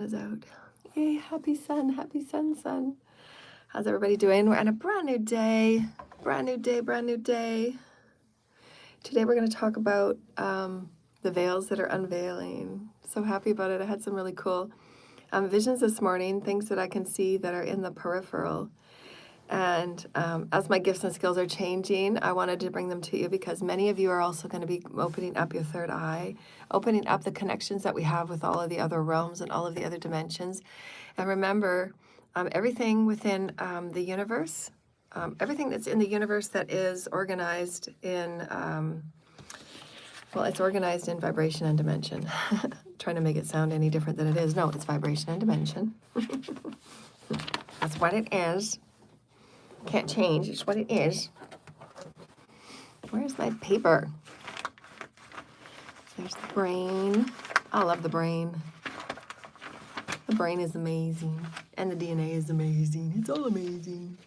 Is out. Yay, happy sun, sun. How's everybody doing? We're on a brand new day. Brand new day, brand new day. Today we're going to talk about the veils that are unveiling. So happy about it. I had some really cool visions this morning, things that I can see that are in the peripheral. And as my gifts and skills are changing, I wanted to bring them to you because many of you are also going to be opening up your third eye, opening up the connections that we have with all of the other realms and all of the other dimensions. And remember, everything within the universe, everything that's in the universe that is organized in, well, it's organized in vibration and dimension. Trying to make it sound any different than it is. No, it's vibration and dimension. That's what it is. Can't change, it's what it is. Where's my paper? There's the brain. I love the brain. The brain is amazing. And the DNA is amazing. It's all amazing.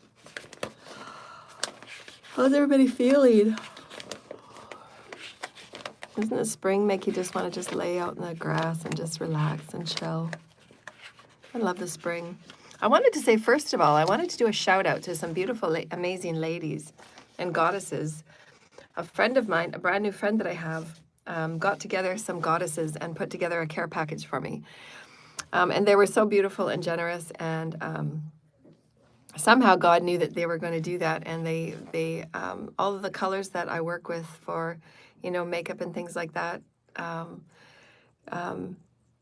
How's everybody feeling? Doesn't the spring make you just want to just lay out in the grass and just relax and chill? I love the spring. I wanted to say, first of all, I wanted to do a shout out to some beautiful, amazing ladies and goddesses. A friend of mine, a brand new friend that I have, got together some goddesses and put together a care package for me. And they were so beautiful and generous, and somehow God knew that they were going to do that. And they all of the colors that I work with for, makeup and things like that.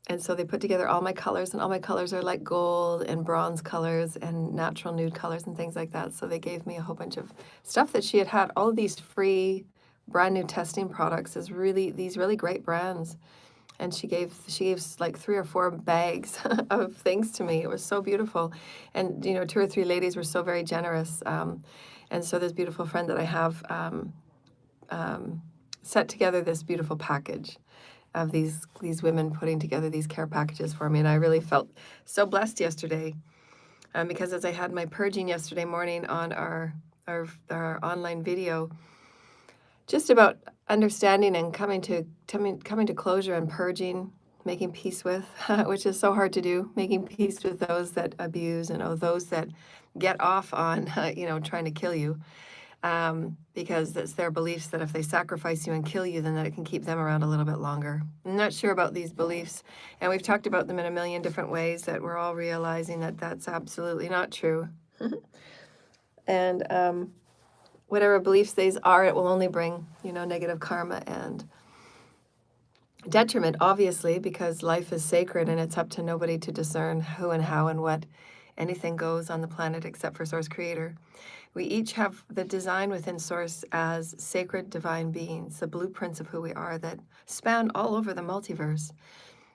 And so they put together all my colors, and all my colors are like gold and bronze colors and natural nude colors and things like that. So they gave me a whole bunch of stuff that she had all of these free brand new testing products is these really great brands. And she gave like 3 or 4 bags of things to me. It was so beautiful. And, 2 or 3 ladies were so very generous. And so this beautiful friend that I have set together this beautiful package of these women putting together these care packages for me. And I really felt so blessed yesterday because as I had my purging yesterday morning on our online video, just about understanding and coming to closure and purging, making peace with, which is so hard to do, making peace with those that abuse and those that get off on, trying to kill you. Because it's their beliefs that if they sacrifice you and kill you, then that it can keep them around a little bit longer. I'm not sure about these beliefs, and we've talked about them in a million different ways that we're all realizing that that's absolutely not true. And whatever beliefs these are, it will only bring, negative karma and detriment, obviously, because life is sacred and it's up to nobody to discern who and how and what anything goes on the planet except for Source Creator. We each have the design within Source as sacred divine beings, the blueprints of who we are that span all over the multiverse,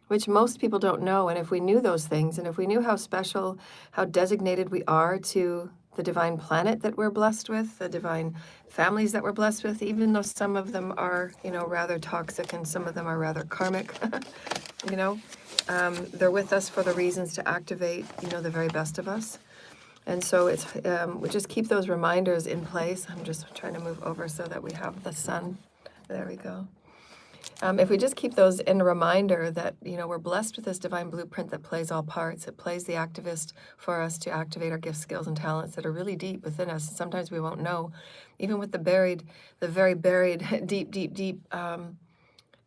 which most people don't know. And if we knew those things, and if we knew how special, how designated we are to the divine planet that we're blessed with, the divine families that we're blessed with, even though some of them are, rather toxic and some of them are rather karmic, they're with us for the reasons to activate, the very best of us. And so it's we just keep those reminders in place. I'm just trying to move over so that we have the sun. There we go. If we just keep those in a reminder that, we're blessed with this divine blueprint that plays all parts. It plays the activist for us to activate our gifts, skills, and talents that are really deep within us. Sometimes we won't know, even with the very buried, deep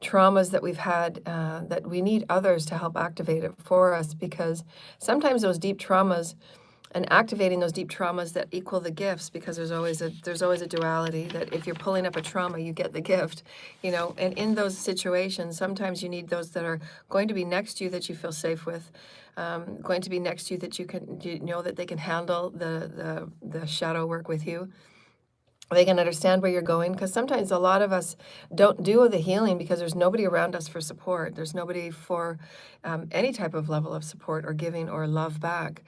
traumas that we've had, that we need others to help activate it for us, because sometimes those deep traumas and activating those deep traumas that equal the gifts, because there's always a duality that if you're pulling up a trauma, you get the gift, and in those situations, sometimes you need those that are going to be next to you that you feel safe with, going to be next to you that you know that they can handle the shadow work with you. They can understand where you're going, because sometimes a lot of us don't do the healing because there's nobody around us for support. There's nobody for any type of level of support or giving or love back.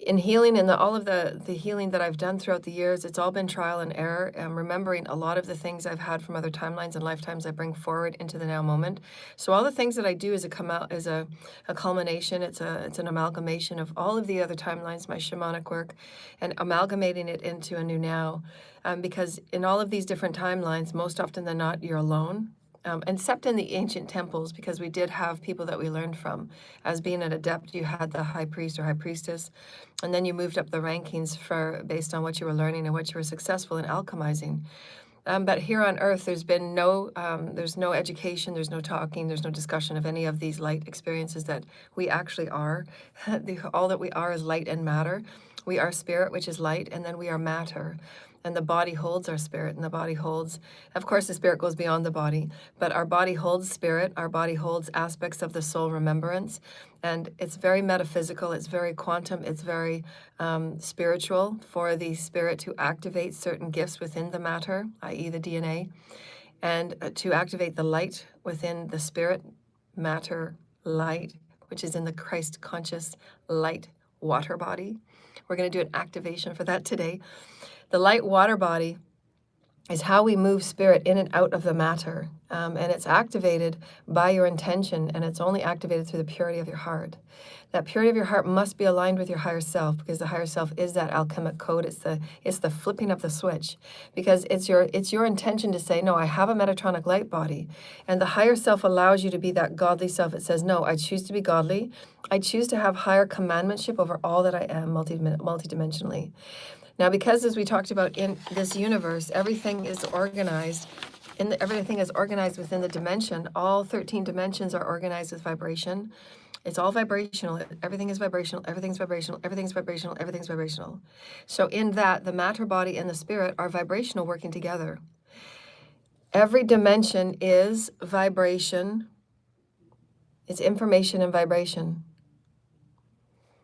In healing and all of the healing that I've done throughout the years, it's all been trial and error. Remembering a lot of the things I've had from other timelines and lifetimes, I bring forward into the now moment. So all the things that I do is a culmination. It's an amalgamation of all of the other timelines, my shamanic work, and amalgamating it into a new now. Because in all of these different timelines, most often than not, you're alone. except in the ancient temples, because we did have people that we learned from. As being an adept, you had the high priest or high priestess, and then you moved up the rankings based on what you were learning and what you were successful in alchemizing. But here on Earth, there's no education, there's no talking, there's no discussion of any of these light experiences that we actually are. All that we are is light and matter. We are spirit, which is light, and then we are matter. And the body holds our spirit, and the body holds, of course, the spirit goes beyond the body, but our body holds spirit, our body holds aspects of the soul remembrance, and it's very metaphysical, it's very quantum, it's very spiritual for the spirit to activate certain gifts within the matter, i.e. the DNA, and to activate the light within the spirit, matter, light, which is in the Christ conscious light water body. We're going to do an activation for that today. The light water body is how we move spirit in and out of the matter. And it's activated by your intention, and it's only activated through the purity of your heart. That purity of your heart must be aligned with your higher self, because the higher self is that alchemic code. It's the flipping of the switch, because it's your intention to say, no, I have a Metatronic light body. And the higher self allows you to be that godly self. It says, no, I choose to be godly. I choose to have higher commandmentship over all that I am multidimensionally. Now, because as we talked about in this universe, everything is organized within the dimension. All 13 dimensions are organized with vibration. It's all vibrational. Everything is vibrational. Everything's vibrational. Everything's vibrational. Everything's vibrational. So in that, the matter body and the spirit are vibrational, working together. Every dimension is vibration. It's information and vibration.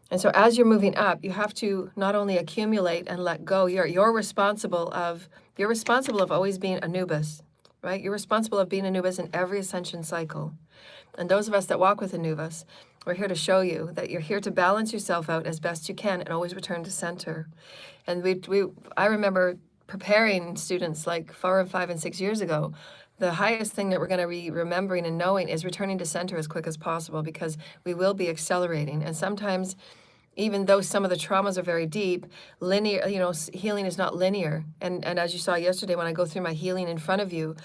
And so as you're moving up, you have to not only accumulate and let go. You're responsible of always being Anubis, right? You're responsible of being Anubis in every ascension cycle. And those of us that walk with Anubis, we're here to show you that you're here to balance yourself out as best you can and always return to center. And I remember preparing students like 4 and 5 and 6 years ago. The highest thing that we're going to be remembering and knowing is returning to center as quick as possible, because we will be accelerating. And sometimes, even though some of the traumas are very deep, healing is not linear. And as you saw yesterday when I go through my healing in front of you,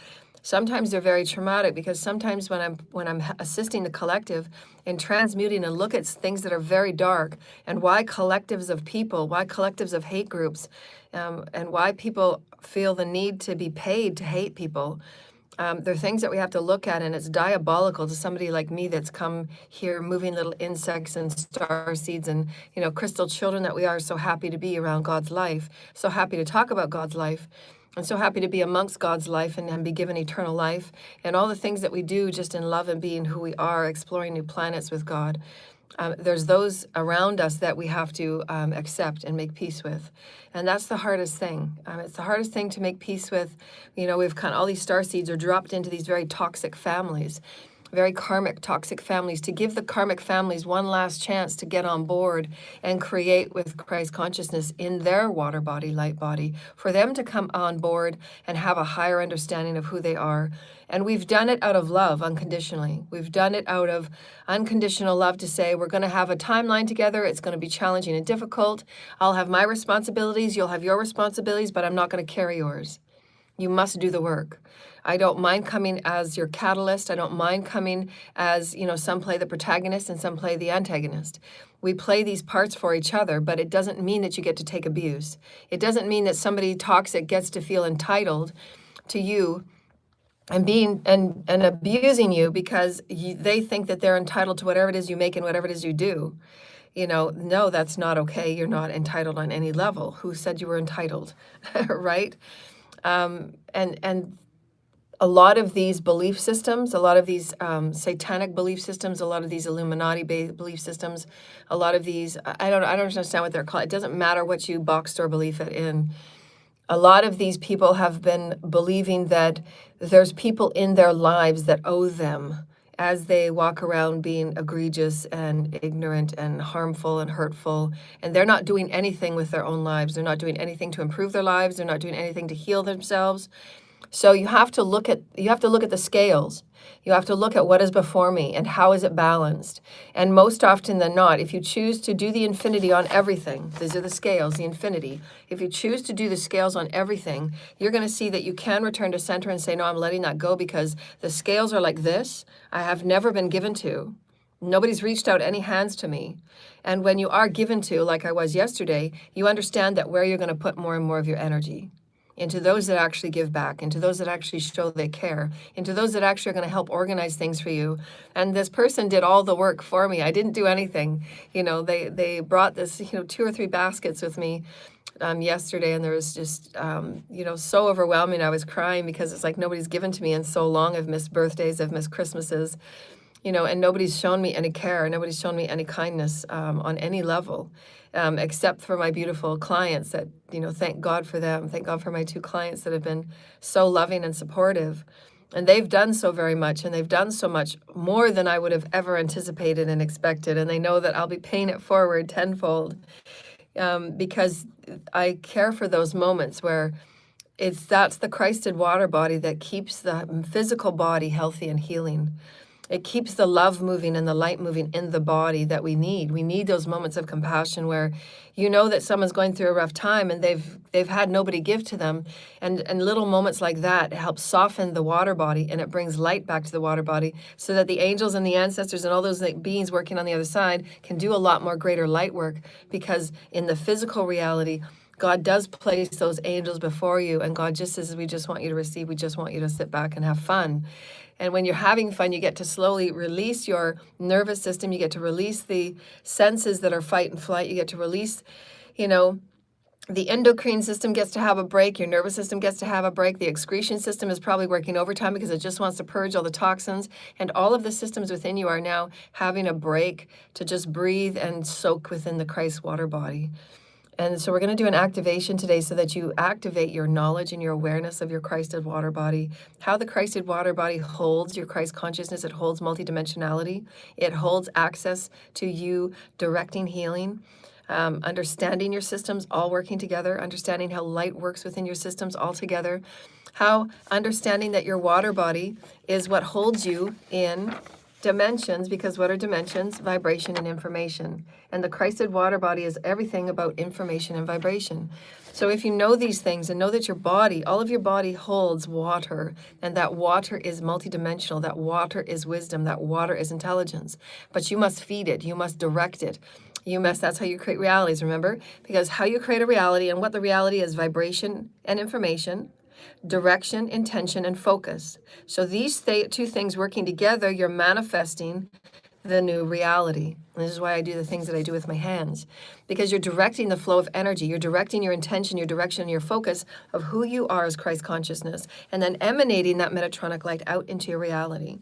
sometimes they're very traumatic, because sometimes when I'm assisting the collective in transmuting and look at things that are very dark, and why collectives of people, why collectives of hate groups, and why people feel the need to be paid to hate people. There are things that we have to look at, and it's diabolical to somebody like me that's come here moving little insects and star seeds and, crystal children that we are, so happy to be around God's life, so happy to talk about God's life, and so happy to be amongst God's life and be given eternal life, and all the things that we do just in love and being who we are, exploring new planets with God. There's those around us that we have to accept and make peace with. And that's the hardest thing. It's the hardest thing to make peace with. We've all these star seeds are dropped into these very toxic families, very karmic, toxic families, to give the karmic families one last chance to get on board and create with Christ consciousness in their water body, light body, for them to come on board and have a higher understanding of who they are. And we've done it out of love, unconditionally. We've done it out of unconditional love to say, we're going to have a timeline together. It's going to be challenging and difficult. I'll have my responsibilities. You'll have your responsibilities, but I'm not going to carry yours. You must do the work. I don't mind coming as your catalyst. I don't mind coming as, some play the protagonist and some play the antagonist. We play these parts for each other, but it doesn't mean that you get to take abuse. It doesn't mean that somebody toxic gets to feel entitled to you and being and abusing you because they think that they're entitled to whatever it is you make and whatever it is you do. No, that's not okay. You're not entitled on any level. Who said you were entitled, right? And a lot of these belief systems, a lot of these satanic belief systems, a lot of these Illuminati belief systems, a lot of these, I don't understand what they're called. It doesn't matter what you boxed or believe it in. A lot of these people have been believing that there's people in their lives that owe them as they walk around being egregious and ignorant and harmful and hurtful. And they're not doing anything with their own lives. They're not doing anything to improve their lives. They're not doing anything to heal themselves. So you have to look at the scales. You have to look at what is before me and how is it balanced. And most often than not, if you choose to do the infinity on everything, these are the scales, the infinity. If you choose to do the scales on everything, you're going to see that you can return to center and say, no, I'm letting that go because the scales are like this. I have never been given to. Nobody's reached out any hands to me. And when you are given to, like I was yesterday, you understand that where you're going to put more and more of your energy. Into those that actually give back, into those that actually show they care, into those that actually are going to help organize things for you. And this person did all the work for me. I didn't do anything. They brought this, 2 or 3 baskets with me yesterday, and there was just, so overwhelming. I was crying because it's like nobody's given to me in so long. I've missed birthdays, I've missed Christmases, and nobody's shown me any care, nobody's shown me any kindness on any level, except for my beautiful clients that, thank God for them. Thank God for my 2 clients that have been so loving and supportive. And they've done so very much, and they've done so much more than I would have ever anticipated and expected. And they know that I'll be paying it forward tenfold because I care for those moments where that's the Christed water body that keeps the physical body healthy and healing. It keeps the love moving and the light moving in the body that we need. We need those moments of compassion where you know that someone's going through a rough time and they've had nobody give to them. And little moments like that help soften the water body, and it brings light back to the water body so that the angels and the ancestors and all those beings working on the other side can do a lot more greater light work, because in the physical reality, God does place those angels before you, and God just says, we just want you to receive. We just want you to sit back and have fun. And when you're having fun, you get to slowly release your nervous system. You get to release the senses that are fight and flight. You get to release, the endocrine system gets to have a break. Your nervous system gets to have a break. The excretion system is probably working overtime because it just wants to purge all the toxins. And all of the systems within you are now having a break to just breathe and soak within the Christ water body. And so we're going to do an activation today so that you activate your knowledge and your awareness of your Christed water body, how the Christed water body holds your Christ consciousness. It holds multidimensionality. It holds access to you directing healing, understanding your systems all working together, understanding how light works within your systems all together, how understanding that your water body is what holds you in dimensions, because what are dimensions? Vibration and information. And the Christed water body is everything about information and vibration. So if you know these things and know that your body, all of your body holds water, and that water is multidimensional, that water is wisdom, that water is intelligence, but you must feed it, you must direct it. That's how you create realities, remember? Because how you create a reality and what the reality is, vibration and information, direction, intention, and focus. So these 2 things working together, you're manifesting the new reality. And this is why I do the things that I do with my hands, because you're directing the flow of energy. You're directing your intention, your direction, your focus of who you are as Christ consciousness, and then emanating that Metatronic light out into your reality.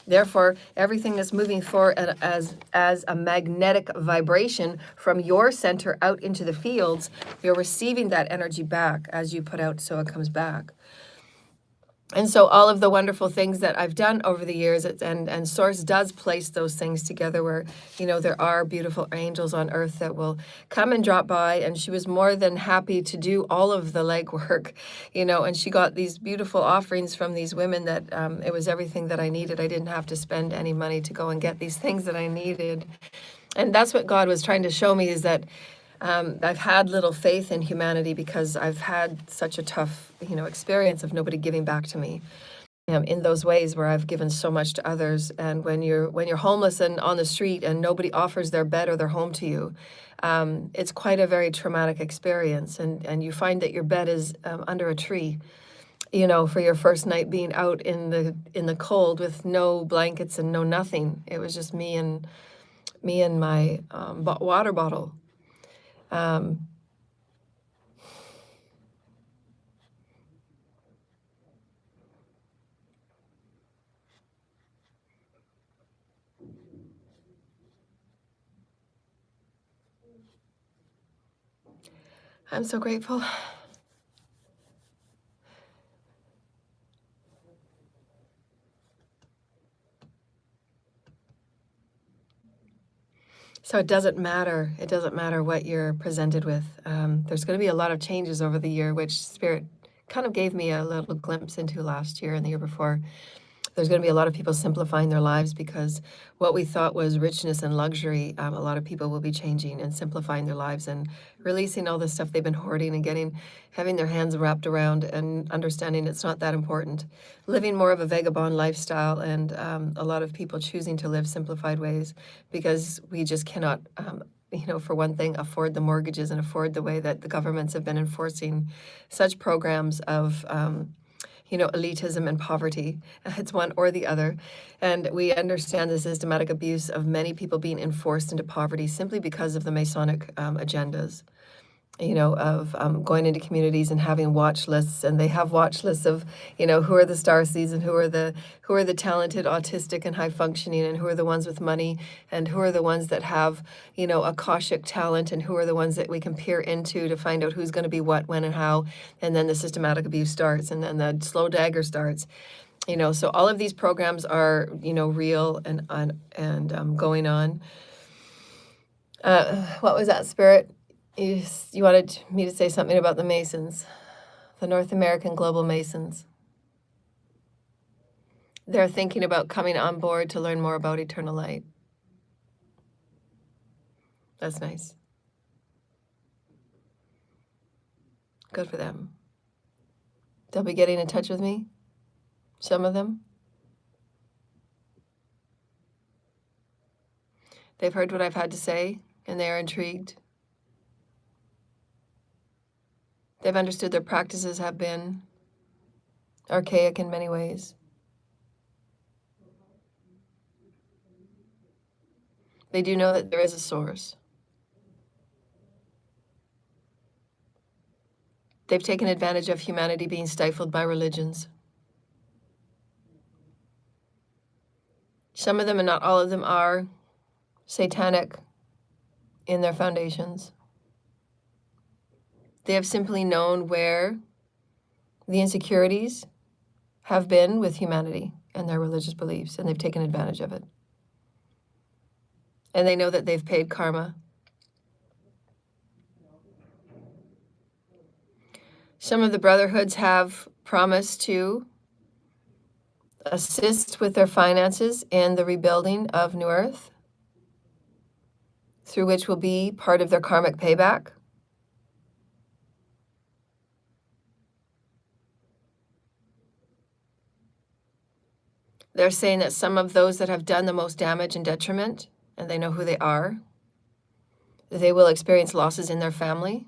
Therefore, everything that's moving forward as a magnetic vibration from your center out into the fields, you're receiving that energy back as you put out, so it comes back. And so all of the wonderful things that I've done over the years, and Source does place those things together where, there are beautiful angels on earth that will come and drop by. And she was more than happy to do all of the legwork, and she got these beautiful offerings from these women that it was everything that I needed. I didn't have to spend any money to go and get these things that I needed. And that's what God was trying to show me, is that I've had little faith in humanity because I've had such a tough, experience of nobody giving back to me in those ways where I've given so much to others. And when you're homeless and on the street and nobody offers their bed or their home to you, it's quite a very traumatic experience. And you find that your bed is under a tree, for your first night being out in the cold with no blankets and no nothing. It was just me and my water bottle. I'm so grateful. So it doesn't matter. What you're presented with. There's going to be a lot of changes over the year, which Spirit kind of gave me a little glimpse into last year and the year before. There's going to be a lot of people simplifying their lives because what we thought was richness and luxury, a lot of people will be changing and simplifying their lives and releasing all the stuff they've been hoarding and having their hands wrapped around and understanding it's not that important. Living more of a vagabond lifestyle, and a lot of people choosing to live simplified ways because we just cannot, for one thing, afford the mortgages and afford the way that the governments have been enforcing such programs of elitism and poverty. It's one or the other. And we understand the systematic abuse of many people being enforced into poverty simply because of the Masonic agendas, of going into communities and having watch lists. And they have watch lists of, who are the star seeds and who are the talented, autistic, and high functioning, and who are the ones with money, and who are the ones that have, Akashic talent, and who are the ones that we can peer into to find out who's going to be what, when, and how. And then the systematic abuse starts, and then the slow dagger starts. So all of these programs are, real and going on. What was that, Spirit? You wanted me to say something about the Masons, the North American Global Masons. They're thinking about coming on board to learn more about eternal light. That's nice. Good for them. They'll be getting in touch with me, some of them. They've heard what I've had to say, and they are intrigued. They've understood their practices have been archaic in many ways. They do know that there is a source. They've taken advantage of humanity being stifled by religions. Some of them, and not all of them, are satanic in their foundations. They have simply known where the insecurities have been with humanity and their religious beliefs, and they've taken advantage of it. And they know that they've paid karma. Some of the brotherhoods have promised to assist with their finances in the rebuilding of New Earth, through which will be part of their karmic payback. They're saying that some of those that have done the most damage and detriment, and they know who they are, they will experience losses in their family.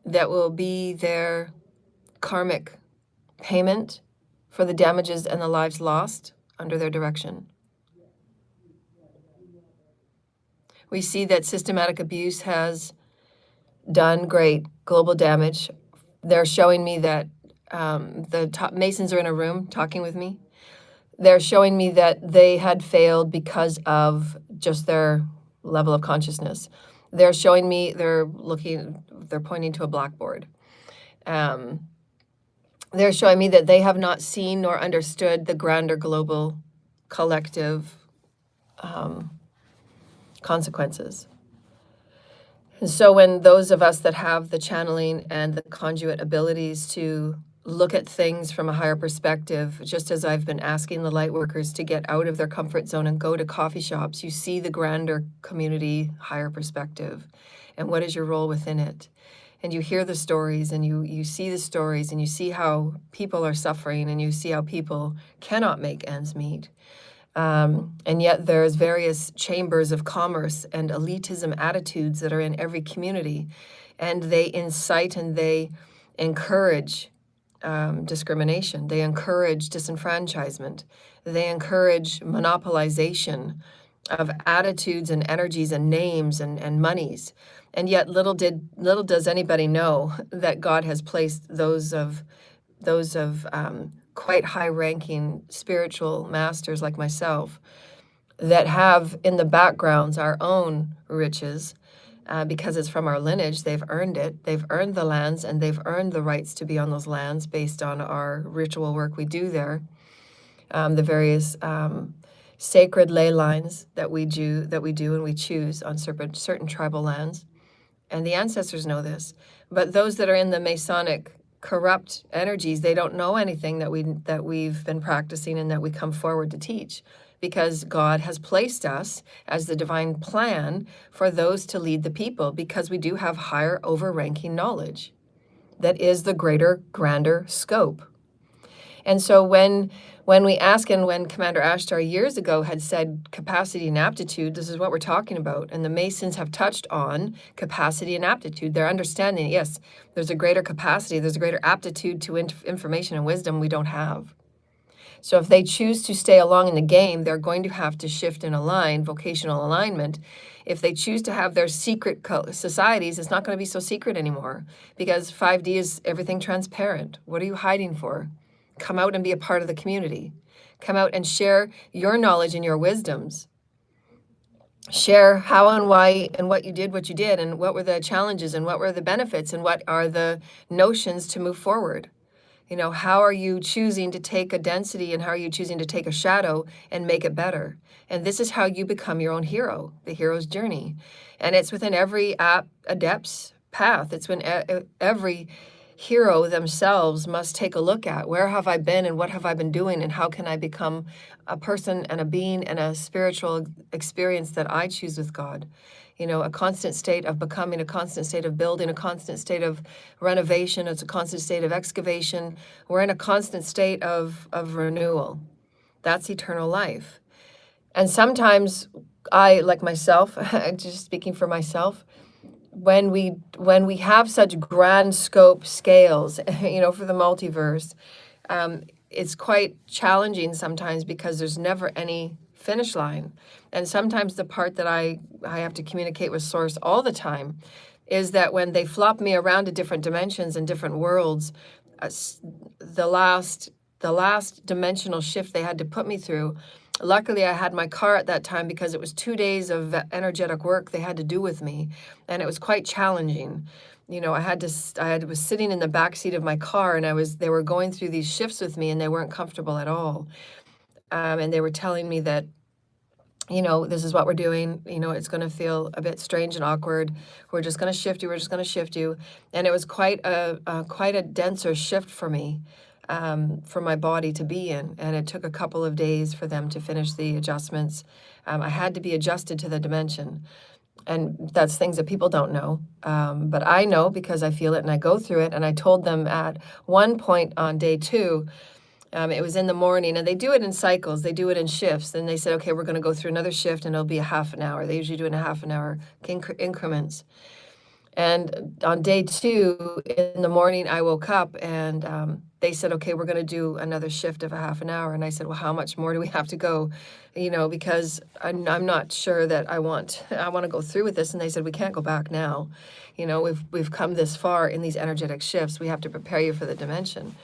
That will be their karmic payment for the damages and the lives lost under their direction. We see that systematic abuse has done great global damage. They're showing me that the top Masons are in a room talking with me. They're showing me that they had failed because of just their level of consciousness. They're showing me, they're pointing to a blackboard. They're showing me that they have not seen nor understood the grander global collective consequences. And so when those of us that have the channeling and the conduit abilities to look at things from a higher perspective, just as I've been asking the light workers to get out of their comfort zone and go to coffee shops, you see the grander community, higher perspective, and what is your role within it. And you hear the stories, and you see the stories, and you see how people are suffering, and you see how people cannot make ends meet. And yet there's various chambers of commerce and elitism attitudes that are in every community, and they incite and they encourage discrimination. They encourage disenfranchisement. They encourage monopolization of attitudes and energies and names and monies. And yet little does anybody know that God has placed those of quite high-ranking spiritual masters like myself that have in the backgrounds our own riches, because it's from our lineage. They've earned it. They've earned the lands, and they've earned the rights to be on those lands based on our ritual work we do there, the various sacred ley lines that we do and we choose on certain tribal lands. And the ancestors know this. But those that are in the Masonic corrupt energies, they don't know anything that we've been practicing and that we come forward to teach, because God has placed us as the divine plan for those to lead the people, because we do have higher overranking knowledge that is the greater, grander scope. And so when we ask, and when Commander Ashtar years ago had said capacity and aptitude, this is what we're talking about. And the Masons have touched on capacity and aptitude. They're understanding, yes, there's a greater capacity, there's a greater aptitude to information and wisdom we don't have. So if they choose to stay along in the game, they're going to have to shift and align, vocational alignment. If they choose to have their secret societies, it's not going to be so secret anymore, because 5D is everything transparent. What are you hiding for? Come out and be a part of the community. Come out and share your knowledge and your wisdoms. Share how and why and what you did, and what were the challenges and what were the benefits and what are the notions to move forward. You know, how are you choosing to take a density and how are you choosing to take a shadow and make it better? And this is how you become your own hero, the hero's journey. And it's within every adept's path. It's when every hero themselves must take a look at, where have I been and what have I been doing and how can I become a person and a being and a spiritual experience that I choose with God. You know, a constant state of becoming, a constant state of building, a constant state of renovation. It's a constant state of excavation. We're in a constant state of renewal. That's eternal life. And sometimes I, like myself, just speaking for myself, when we have such grand scope scales, you know, for the multiverse, it's quite challenging sometimes because there's never any finish line. And sometimes the part that I have to communicate with Source all the time is that when they flop me around to different dimensions and different worlds, the last dimensional shift they had to put me through, luckily I had my car at that time because it was 2 days of energetic work they had to do with me, and it was quite challenging. You know, I was sitting in the back seat of my car, and they were going through these shifts with me, and they weren't comfortable at all. And they were telling me that, you know, this is what we're doing. You know, it's going to feel a bit strange and awkward. We're just going to shift you. We're just going to shift you. And it was quite a denser shift for me, for my body to be in. And it took a couple of days for them to finish the adjustments. I had to be adjusted to the dimension. And that's things that people don't know. But I know because I feel it and I go through it. And I told them at one point on day 2, it was in the morning, and they do it in cycles. They do it in shifts. And they said, okay, we're going to go through another shift, and it'll be a half an hour. They usually do it in a half an hour increments. And on day 2 in the morning, I woke up, and they said, okay, we're going to do another shift of a half an hour. And I said, well, how much more do we have to go? You know, because I'm not sure that I want to go through with this. And they said, we can't go back now. You know, we've come this far in these energetic shifts. We have to prepare you for the dimension.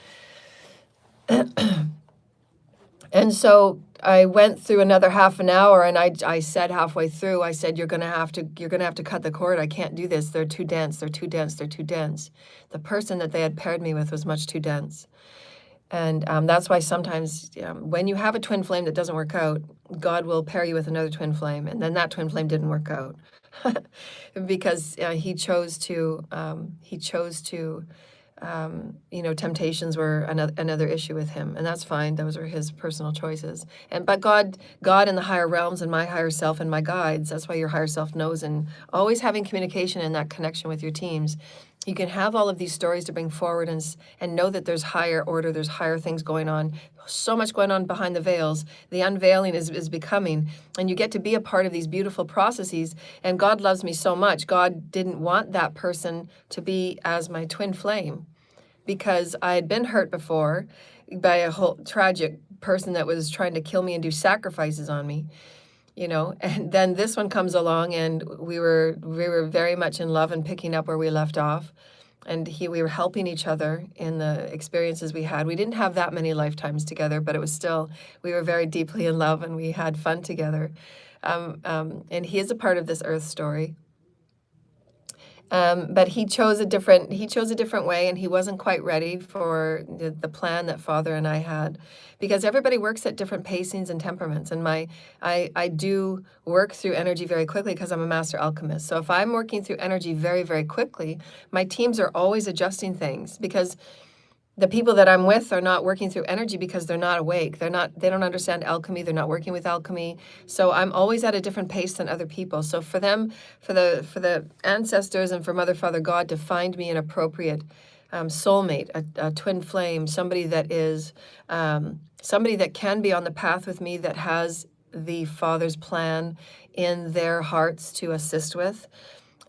And so I went through another half an hour, and I said halfway through, I said, you're gonna have to cut the cord. I can't do this. They're too dense. They're too dense. They're too dense. The person that they had paired me with was much too dense. And that's why sometimes when you have a twin flame that doesn't work out, God will pair you with another twin flame, and then that twin flame didn't work out because he chose to. You know, temptations were another issue with him, and that's fine. Those are his personal choices. But God in the higher realms, and my higher self and my guides, that's why your higher self knows, and always having communication and that connection with your teams. You can have all of these stories to bring forward and know that there's higher order, there's higher things going on, so much going on behind the veils. The unveiling is becoming, and you get to be a part of these beautiful processes. And God loves me so much. God didn't want that person to be as my twin flame, because I had been hurt before by a whole tragic person that was trying to kill me and do sacrifices on me. You know, and then this one comes along, and we were very much in love and picking up where we left off, and we were helping each other in the experiences we had. We didn't have that many lifetimes together, but it was still, we were very deeply in love, and we had fun together. And he is a part of this earth story. But he chose a different way, and he wasn't quite ready for the plan that Father and I had, because everybody works at different pacings and temperaments. And I do work through energy very quickly because I'm a master alchemist. So if I'm working through energy very, very quickly, my teams are always adjusting things, because the people that I'm with are not working through energy because they're not awake. They don't understand alchemy. They're not working with alchemy. So I'm always at a different pace than other people. So for them, for the ancestors and for Mother, Father, God to find me an appropriate soulmate, a twin flame, somebody that is somebody that can be on the path with me, that has the Father's plan in their hearts to assist with.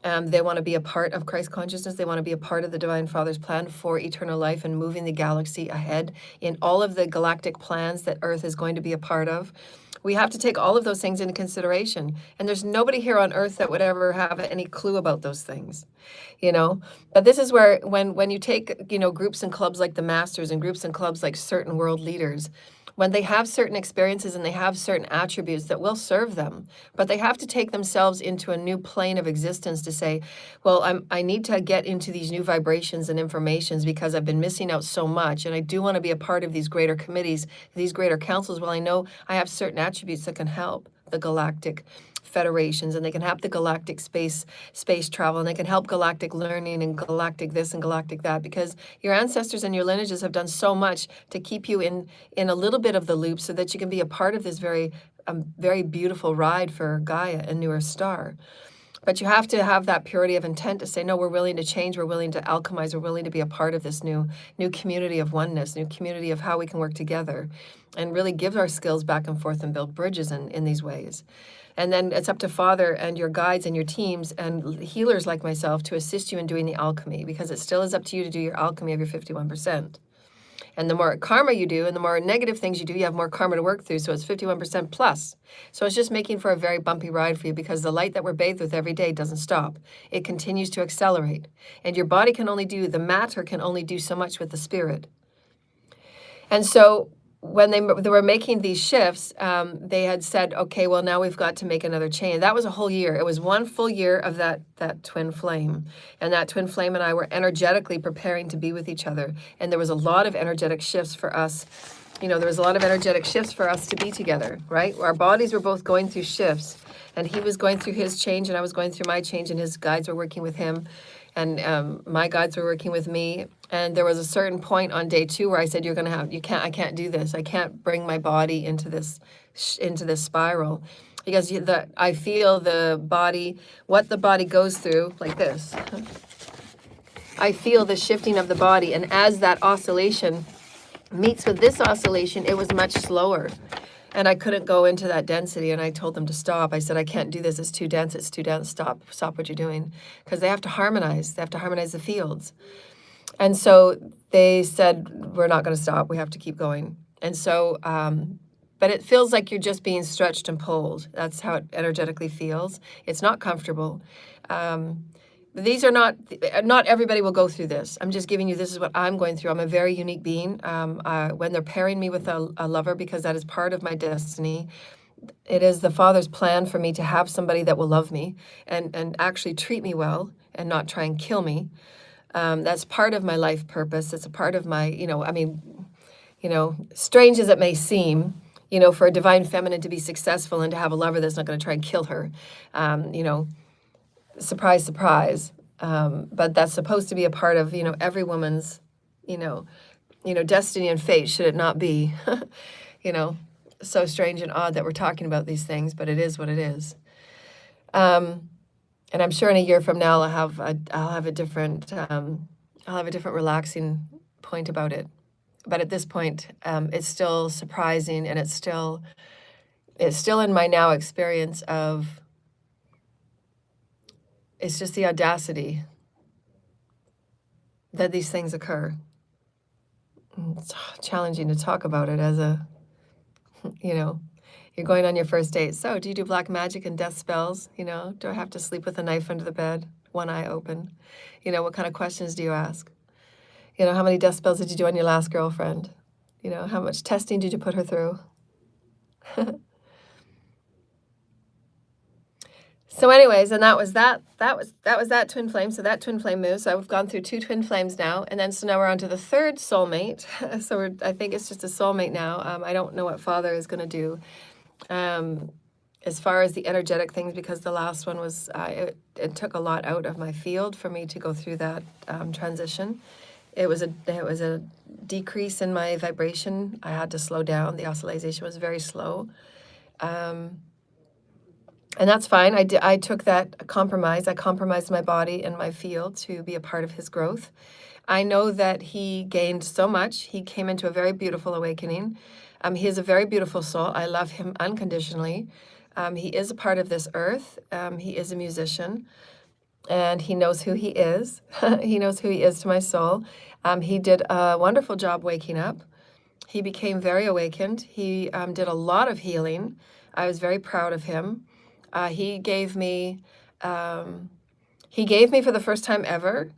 They want to be a part of Christ consciousness. They want to be a part of the Divine Father's plan for eternal life and moving the galaxy ahead in all of the galactic plans that Earth is going to be a part of. We have to take all of those things into consideration. And there's nobody here on Earth that would ever have any clue about those things, you know? But this is where, when you take, groups and clubs like the Masters and groups and clubs like certain world leaders, when they have certain experiences and they have certain attributes that will serve them, but they have to take themselves into a new plane of existence to say, well, I need to get into these new vibrations and informations because I've been missing out so much, and I do want to be a part of these greater committees, these greater councils. Well, I know I have certain attributes that can help the galactic federations, and they can help the galactic space travel, and they can help galactic learning and galactic this and galactic that, because your ancestors and your lineages have done so much to keep you in a little bit of the loop so that you can be a part of this very beautiful ride for Gaia and NEStar. But you have to have that purity of intent to say, no, we're willing to change, we're willing to alchemize, we're willing to be a part of this new community of oneness, new community of how we can work together and really give our skills back and forth and build bridges in these ways. And then it's up to Father and your guides and your teams and healers like myself to assist you in doing the alchemy, because it still is up to you to do your alchemy of your 51%. And the more karma you do and the more negative things you do, you have more karma to work through. So it's 51% plus. So it's just making for a very bumpy ride for you, because the light that we're bathed with every day doesn't stop. It continues to accelerate. And your body can only do, the matter can only do so much with the spirit. And so when they were making these shifts, they had said, okay, well, now we've got to make another change. That was a whole year. It was one full year of that twin flame. And that twin flame and I were energetically preparing to be with each other. And there was a lot of energetic shifts for us. There was a lot of energetic shifts for us to be together, right? Our bodies were both going through shifts. And he was going through his change, and I was going through my change, and his guides were working with him. And my guides were working with me. And there was a certain point on day 2 where I said, I can't do this. I can't bring my body into this spiral, because I feel the body, what the body goes through, like this. I feel the shifting of the body. And as that oscillation meets with this oscillation, it was much slower. And I couldn't go into that density, and I told them to stop. I said, I can't do this. It's too dense. Stop what you're doing. Because they have to harmonize. They have to harmonize the fields. And so they said, we're not going to stop. We have to keep going. And so, but it feels like you're just being stretched and pulled. That's how it energetically feels. It's not comfortable. These are not everybody will go through this. I'm just giving you, this is what I'm going through. I'm a very unique being. When they're pairing me with a lover, because that is part of my destiny, it is the Father's plan for me to have somebody that will love me and actually treat me well and not try and kill me. That's part of my life purpose. It's a part of my, strange as it may seem, for a divine feminine to be successful and to have a lover that's not going to try and kill her, surprise, surprise. But that's supposed to be a part of, every woman's, destiny and fate, should it not be, so strange and odd that we're talking about these things, but it is what it is. And I'm sure in a year from now, I'll have a different relaxing point about it. But at this point, it's still surprising, and it's still in my now experience of, it's just the audacity that these things occur. It's challenging to talk about it as a, you're going on your first date. So do you do black magic and death spells? Do I have to sleep with a knife under the bed, one eye open? What kind of questions do you ask? How many death spells did you do on your last girlfriend? How much testing did you put her through? So anyways, and that was that twin flame. So that twin flame moves. So I've gone through 2 twin flames now, and then so now we're on to the 3rd soulmate. So I think it's just a soulmate now. I don't know what Father is going to do as far as the energetic things, because the last one was it took a lot out of my field for me to go through that transition. It was a decrease in my vibration. I had to slow down. The oscillation was very slow. And that's fine. I took that compromise. I compromised my body and my field to be a part of his growth. I know that he gained so much. He came into a very beautiful awakening. He is a very beautiful soul. I love him unconditionally. He is a part of this earth. He is a musician, and he knows who he is. He knows who he is to my soul. He did a wonderful job waking up. He became very awakened. He did a lot of healing. I was very proud of him. He gave me for the first time ever,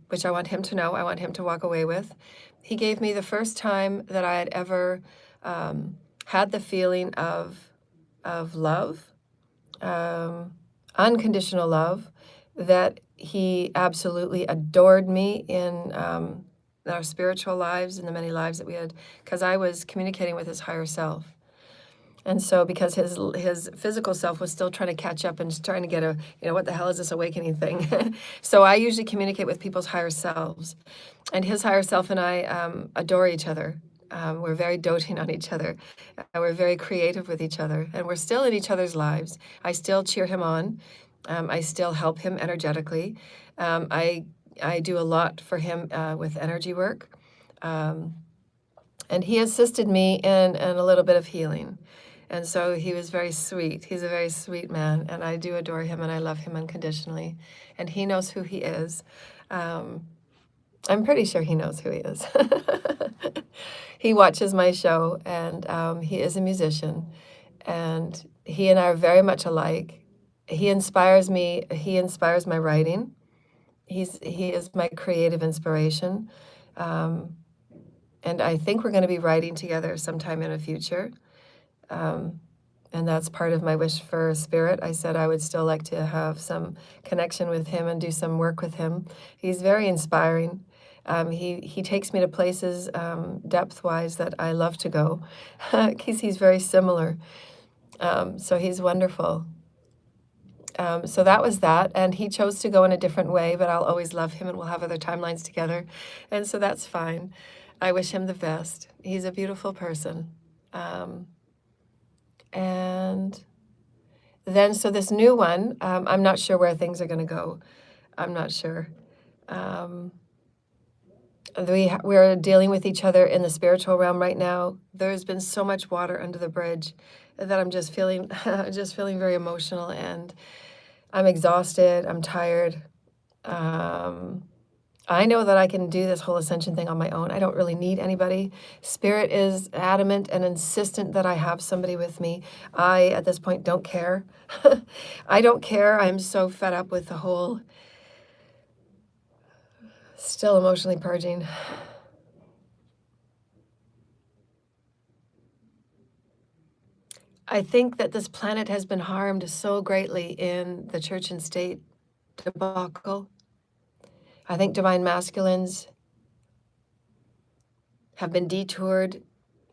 which I want him to know, I want him to walk away with. He gave me the first time that I had ever had the feeling of love, unconditional love, that he absolutely adored me in our spiritual lives and the many lives that we had, because I was communicating with his higher self. And so because his physical self was still trying to catch up and just trying to get what the hell is this awakening thing? So I usually communicate with people's higher selves. And his higher self and I adore each other. We're very doting on each other. We're very creative with each other. And we're still in each other's lives. I still cheer him on. I still help him energetically. I do a lot for him with energy work. And he assisted me in a little bit of healing. And so he was very sweet. He's a very sweet man, and I do adore him, and I love him unconditionally. And he knows who he is. I'm pretty sure he knows who he is. He watches my show, and he is a musician. And he and I are very much alike. He inspires me. He inspires my writing. He is my creative inspiration. And I think we're going to be writing together sometime in the future. And that's part of my wish for spirit. I said I would still like to have some connection with him and do some work with him. He's very inspiring. He takes me to places depth-wise that I love to go, because he's very similar. So he's wonderful. So that was that, and he chose to go in a different way, but I'll always love him, and we'll have other timelines together, and so that's fine. I wish him the best. He's a beautiful person. And then, so this new one, I'm not sure where things are going to go. I'm not sure. We're dealing with each other in the spiritual realm right now. There's been so much water under the bridge that I'm just feeling, very emotional, and I'm exhausted. I'm tired. I know that I can do this whole ascension thing on my own. I don't really need anybody. Spirit is adamant and insistent that I have somebody with me. I, at this point, don't care. I don't care. I'm so fed up with the whole, still emotionally purging. I think that this planet has been harmed so greatly in the church and state debacle. I think divine masculines have been detoured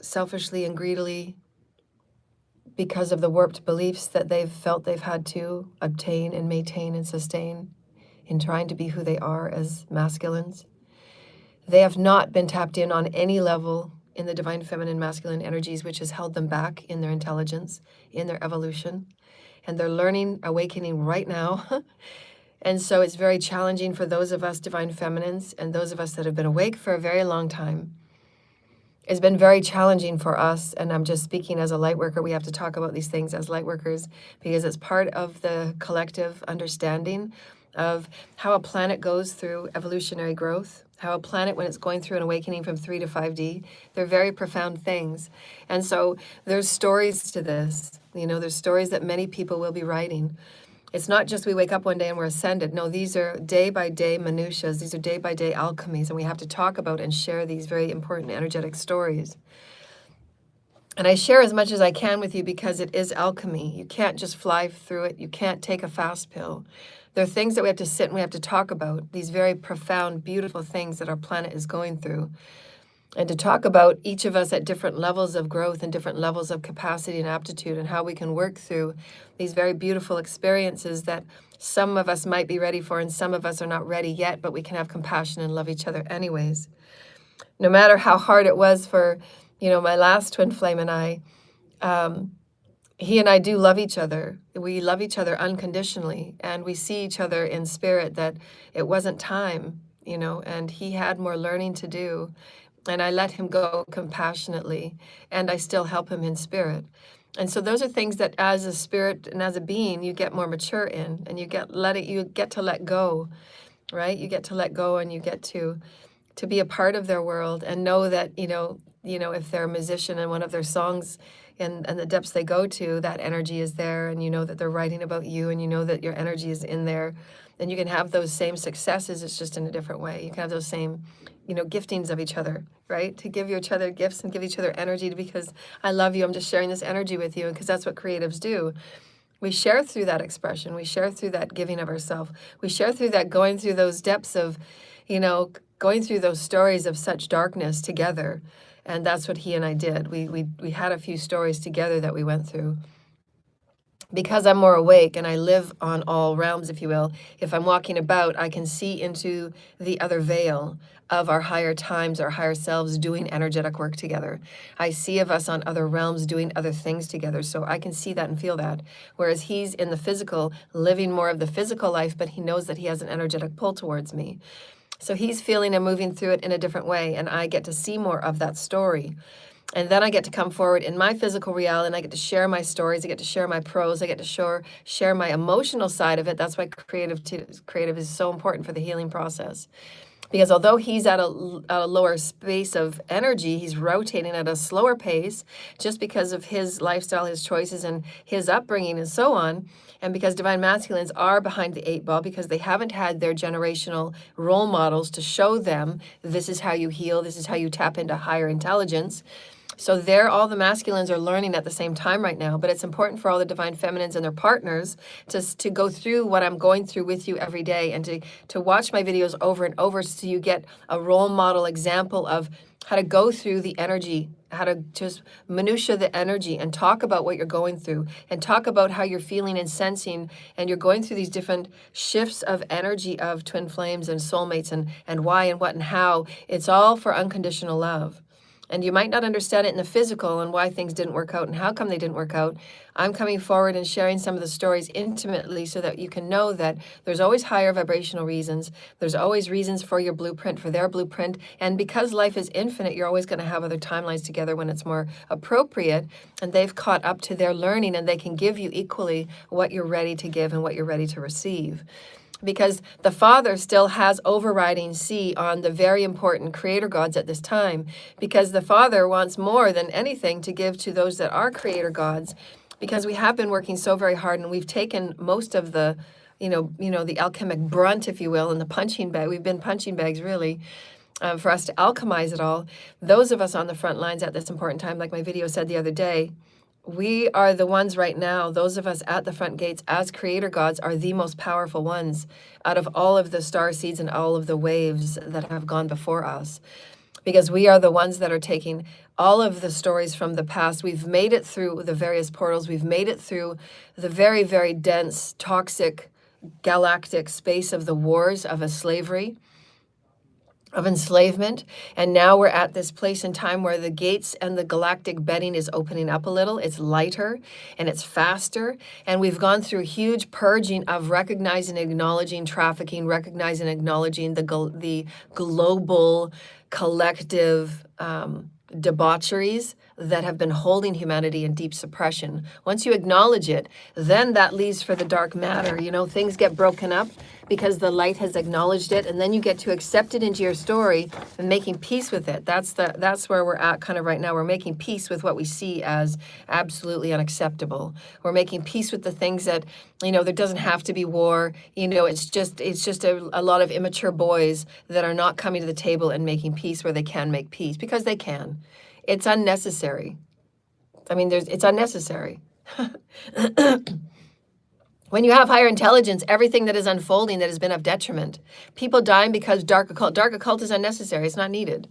selfishly and greedily because of the warped beliefs that they've felt they've had to obtain and maintain and sustain in trying to be who they are as masculines. They have not been tapped in on any level in the divine feminine masculine energies, which has held them back in their intelligence, in their evolution. And they're learning, awakening right now. And so it's very challenging for those of us divine feminines and those of us that have been awake for a very long time. It's been very challenging for us, and I'm just speaking as a light worker. We have to talk about these things as light workers because it's part of the collective understanding of how a planet goes through evolutionary growth, how a planet, when it's going through an awakening from 3 to 5D, they're very profound things. And so there's stories to this. There's stories that many people will be writing. It's not just we wake up one day and we're ascended. No, these are day-by-day minutiae. These are day-by-day alchemies, and we have to talk about and share these very important energetic stories. And I share as much as I can with you because it is alchemy. You can't just fly through it. You can't take a fast pill. There are things that we have to sit and we have to talk about, these very profound, beautiful things that our planet is going through. And to talk about each of us at different levels of growth and different levels of capacity and aptitude and how we can work through these very beautiful experiences that some of us might be ready for and some of us are not ready yet, but we can have compassion and love each other anyways. No matter how hard it was for, my last twin flame and I, he and I do love each other. We love each other unconditionally, and we see each other in spirit that it wasn't time, and he had more learning to do. And I let him go compassionately, and I still help him in spirit. And so those are things that as a spirit and as a being, you get more mature in, and you get to let go, right? You get to let go, and you get to be a part of their world and know that, if they're a musician and one of their songs and the depths they go to, that energy is there, and you know that they're writing about you, and you know that your energy is in there, and you can have those same successes. It's just in a different way. You can have those same, giftings of each other, right? To give each other gifts and give each other energy because I love you. I'm just sharing this energy with you because that's what creatives do. We share through that expression. We share through that giving of ourselves. We share through that going through those depths of, going through those stories of such darkness together. And that's what he and I did. We had a few stories together that we went through. Because I'm more awake and I live on all realms, if you will, if I'm walking about, I can see into the other veil of our higher times, our higher selves doing energetic work together. I see of us on other realms doing other things together, so I can see that and feel that. Whereas he's in the physical, living more of the physical life, but he knows that he has an energetic pull towards me. So he's feeling and moving through it in a different way, and I get to see more of that story. And then I get to come forward in my physical reality, and I get to share my stories. I get to share my prose. I get to share my emotional side of it. That's why creative is so important for the healing process. Because although he's at a lower space of energy, he's rotating at a slower pace just because of his lifestyle, his choices, and his upbringing and so on. And because divine masculines are behind the 8 ball because they haven't had their generational role models to show them this is how you heal, this is how you tap into higher intelligence. So all the masculines are learning at the same time right now, but it's important for all the divine feminines and their partners to go through what I'm going through with you every day and to watch my videos over and over so you get a role model example of how to go through the energy, how to just minutia the energy and talk about what you're going through and talk about how you're feeling and sensing, and you're going through these different shifts of energy of twin flames and soulmates and why and what and how. It's all for unconditional love. And you might not understand it in the physical and why things didn't work out and how come they didn't work out. I'm coming forward and sharing some of the stories intimately so that you can know that there's always higher vibrational reasons. There's always reasons for your blueprint, for their blueprint. And because life is infinite, you're always going to have other timelines together when it's more appropriate. And they've caught up to their learning, and they can give you equally what you're ready to give and what you're ready to receive. Because the Father still has overriding C on the very important creator gods at this time, because the Father wants more than anything to give to those that are creator gods, because we have been working so very hard and we've taken most of the, the alchemic brunt, if you will, and the punching bag. We've been punching bags really. For us to alchemize it all. Those of us on the front lines at this important time, like my video said the other day, we are the ones right now, those of us at the front gates as creator gods are the most powerful ones out of all of the star seeds and all of the waves that have gone before us. Because we are the ones that are taking all of the stories from the past. We've made it through the various portals. We've made it through the very, very dense, toxic, galactic space of the wars of a slavery, of enslavement, and now we're at this place in time where the gates and the galactic bedding is opening up a little. It's lighter and it's faster, and we've gone through huge purging of recognizing, acknowledging trafficking, recognizing, acknowledging the global collective debaucheries that have been holding humanity in deep suppression. Once you acknowledge it, then that leaves for the dark matter. Things get broken up because the light has acknowledged it, and then you get to accept it into your story and making peace with it. That's where we're at kind of right now. We're making peace with what we see as absolutely unacceptable. We're making peace with the things that, there doesn't have to be war. It's just a lot of immature boys that are not coming to the table and making peace where they can make peace, because they can. It's unnecessary. I mean, it's unnecessary. When you have higher intelligence, everything that is unfolding that has been of detriment, people dying because dark occult is unnecessary. It's not needed.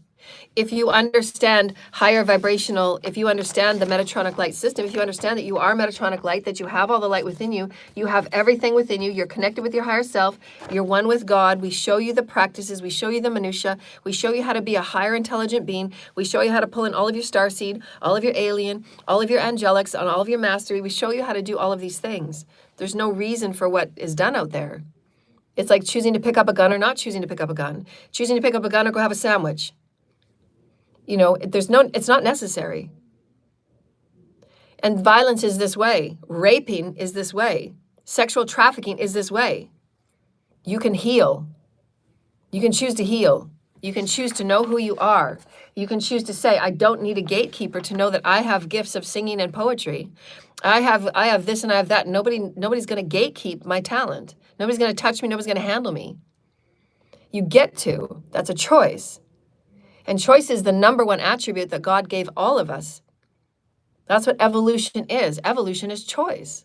If you understand higher vibrational, if you understand the Metatronic light system, if you understand that you are Metatronic light, that you have all the light within you, you have everything within you, you're connected with your higher self, you're one with God. We show you the practices, we show you the minutia, we show you how to be a higher intelligent being, we show you how to pull in all of your starseed, all of your alien, all of your angelics, and all of your mastery. We show you how to do all of these things. There's no reason for what is done out there. It's like choosing to pick up a gun or not choosing to pick up a gun. Choosing to pick up a gun or go have a sandwich. You know, it's not necessary. And violence is this way. Raping is this way. Sexual trafficking is this way. You can heal. You can choose to heal. You can choose to know who you are. You can choose to say, I don't need a gatekeeper to know that I have gifts of singing and poetry. I have this and I have that. Nobody's going to gatekeep my talent. Nobody's going to touch me. Nobody's going to handle me. You get to. That's a choice. And choice is the number one attribute that God gave all of us. That's what evolution is. Evolution is choice.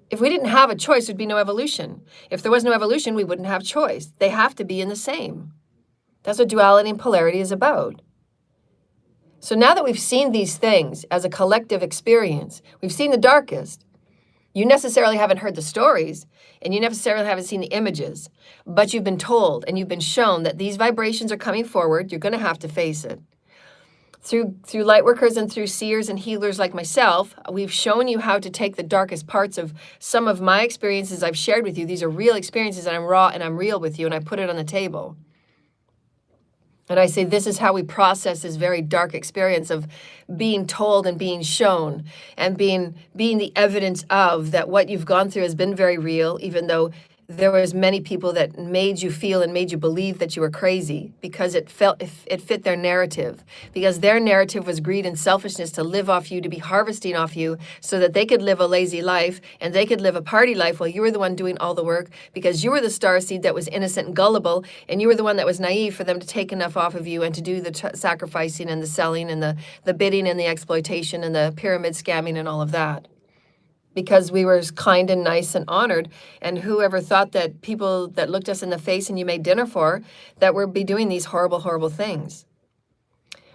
If we didn't have a choice, there'd be no evolution. If there was no evolution, we wouldn't have choice. They have to be in the same. That's what duality and polarity is about. So now that we've seen these things as a collective experience, we've seen the darkest. You necessarily haven't heard the stories, and you necessarily haven't seen the images, but you've been told and you've been shown that these vibrations are coming forward. You're going to have to face it. Through light workers and through seers and healers like myself, we've shown you how to take the darkest parts of some of my experiences I've shared with you. These are real experiences, and I'm raw and I'm real with you, and I put it on the table. And I say, this is how we process this very dark experience of being told and being shown and being the evidence of that what you've gone through has been very real, even though there was many people that made you feel and made you believe that you were crazy because it fit their narrative, because their narrative was greed and selfishness to live off you, to be harvesting off you so that they could live a lazy life and they could live a party life while you were the one doing all the work, because you were the starseed that was innocent and gullible, and you were the one that was naive for them to take enough off of you and to do the sacrificing and the selling and the bidding and the exploitation and the pyramid scamming and all of that. Because we were kind and nice and honored, and whoever thought that people that looked us in the face and you made dinner for, that would be doing these horrible, horrible things.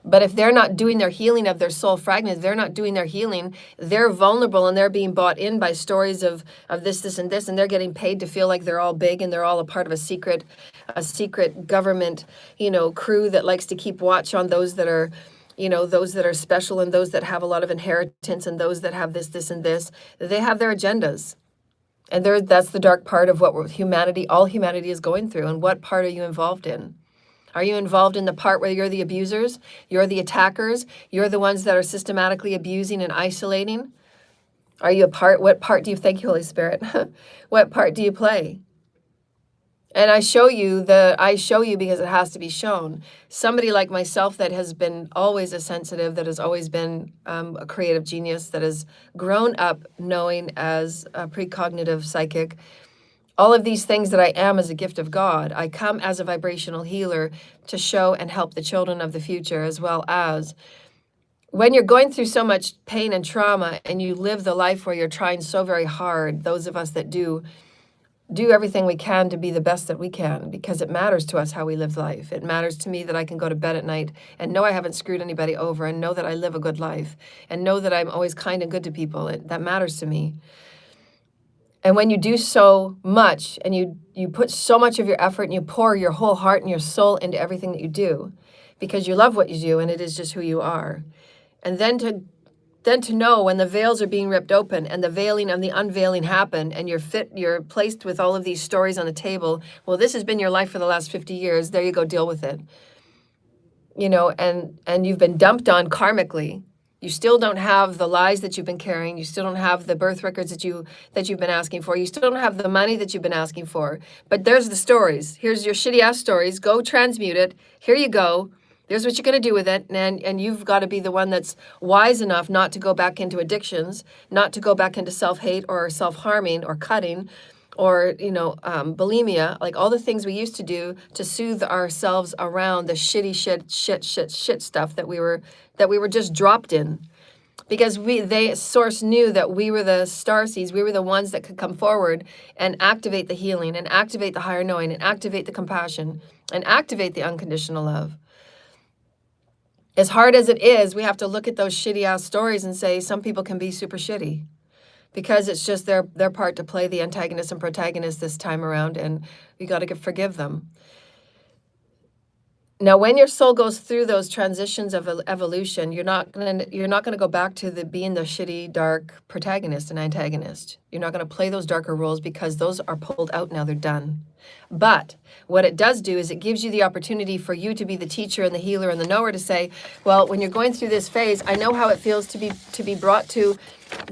But if they're not doing their healing of their soul fragments, they're not doing their healing, they're vulnerable and they're being bought in by stories of this, and this, and they're getting paid to feel like they're all big and they're all a part of a secret government, crew that likes to keep watch on those that are those that are special and those that have a lot of inheritance and those that have this, and this. They have their agendas. And that's the dark part of what all humanity is going through. And what part are you involved in? Are you involved in the part where you're the abusers? You're the attackers? You're the ones that are systematically abusing and isolating? Are you what part do you, thank you, Holy Spirit, what part do you play? And I show you because it has to be shown. Somebody like myself that has been always a sensitive, that has always been a creative genius, that has grown up knowing as a precognitive psychic, all of these things that I am as a gift of God. I come as a vibrational healer to show and help the children of the future, as well as when you're going through so much pain and trauma and you live the life where you're trying so very hard, those of us that do everything we can to be the best that we can, because it matters to us how we live life. It matters to me that I can go to bed at night and know I haven't screwed anybody over, and know that I live a good life, and know that I'm always kind and good to people. That matters to me. And when you do so much and you put so much of your effort and you pour your whole heart and your soul into everything that you do because you love what you do and it is just who you are. And then to know when the veils are being ripped open and the veiling and the unveiling happen, and you're placed with all of these stories on the table. Well, this has been your life for the last 50 years. There you go, deal with it. And you've been dumped on karmically. You still don't have the lies that you've been carrying. You still don't have the birth records that you've been asking for. You still don't have the money that you've been asking for. But there's the stories. Here's your shitty ass stories. Go transmute it. Here you go. There's what you're going to do with it. And you've got to be the one that's wise enough not to go back into addictions, not to go back into self-hate or self-harming or cutting or, bulimia, like all the things we used to do to soothe ourselves around the shitty shit stuff that we were just dropped in. because Source knew that we were the starseeds. We were the ones that could come forward and activate the healing and activate the higher knowing and activate the compassion and activate the unconditional love. As hard as it is, we have to look at those shitty ass stories and say some people can be super shitty because it's just their part to play the antagonist and protagonist this time around, and we got to forgive them. Now, when your soul goes through those transitions of evolution, you're not gonna go back to being the shitty, dark protagonist and antagonist. You're not gonna play those darker roles because those are pulled out now. They're done. But what it does do is it gives you the opportunity for you to be the teacher and the healer and the knower to say, well, when you're going through this phase, I know how it feels to be brought to.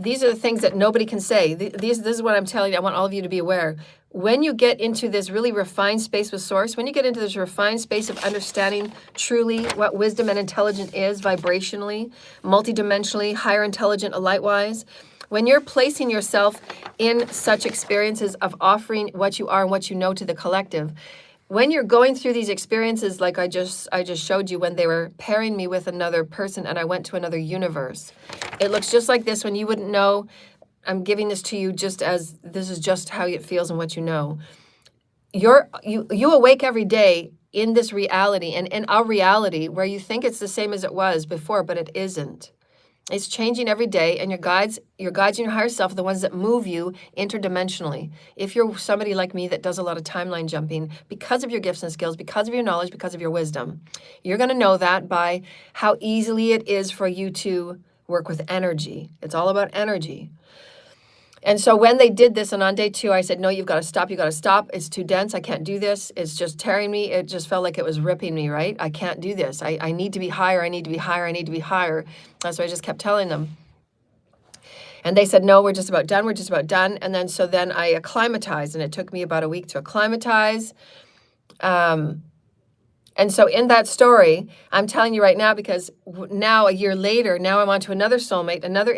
These are the things that nobody can say. This is what I'm telling you. I want all of you to be aware. When you get into this really refined space with Source, when you get into this refined space of understanding truly what wisdom and intelligence is vibrationally, multidimensionally, higher intelligent, light-wise, when you're placing yourself in such experiences of offering what you are and what you know to the collective, when you're going through these experiences like I just showed you when they were pairing me with another person and I went to another universe, it looks just like this when you wouldn't know. I'm giving this to you just as this is just how it feels and what you know. You awake every day in this reality and in our reality where you think it's the same as it was before, but it isn't. It's changing every day, and your guides and your higher self are the ones that move you interdimensionally. If you're somebody like me that does a lot of timeline jumping because of your gifts and skills, because of your knowledge, because of your wisdom, you're going to know that by how easily it is for you to work with energy. It's all about energy. And so when they did this, and on day 2, I said, no, you've got to stop. You've got to stop. It's too dense. I can't do this. It's just tearing me. It just felt like it was ripping me, right? I can't do this. I need to be higher. I need to be higher. I need to be higher. That's what I just kept telling them. And they said, no, we're just about done. We're just about done. And then I acclimatized, and it took me about a week to acclimatize. And so in that story, I'm telling you right now, because now a year later, now I'm on to another soulmate, another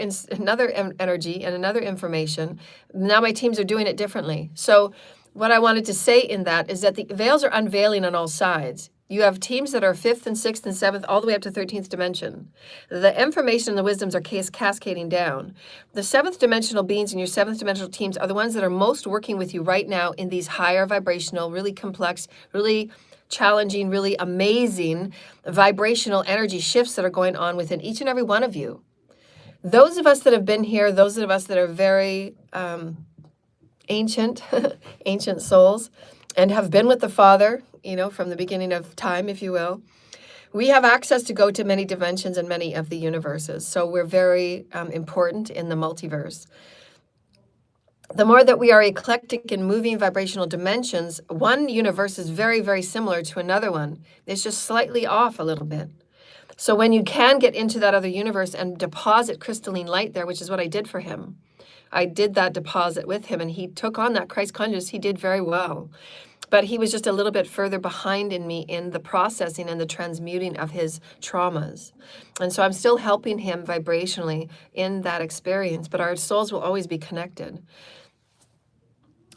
energy and another information. Now my teams are doing it differently. So what I wanted to say in that is that the veils are unveiling on all sides. You have teams that are 5th and 6th and 7th, all the way up to 13th dimension. The information and the wisdoms are cascading down. The 7th dimensional beings in your 7th dimensional teams are the ones that are most working with you right now in these higher vibrational, really complex, really challenging, really amazing vibrational energy shifts that are going on within each and every one of you. Those of us that have been here, those of us that are very ancient, ancient souls, and have been with the Father, from the beginning of time, if you will, we have access to go to many dimensions and many of the universes. So we're very important in the multiverse. The more that we are eclectic in moving vibrational dimensions, one universe is very, very similar to another one. It's just slightly off a little bit. So when you can get into that other universe and deposit crystalline light there, which is what I did for him. I did that deposit with him, and he took on that Christ consciousness. He did very well. But he was just a little bit further behind in me in the processing and the transmuting of his traumas. And so I'm still helping him vibrationally in that experience, but our souls will always be connected.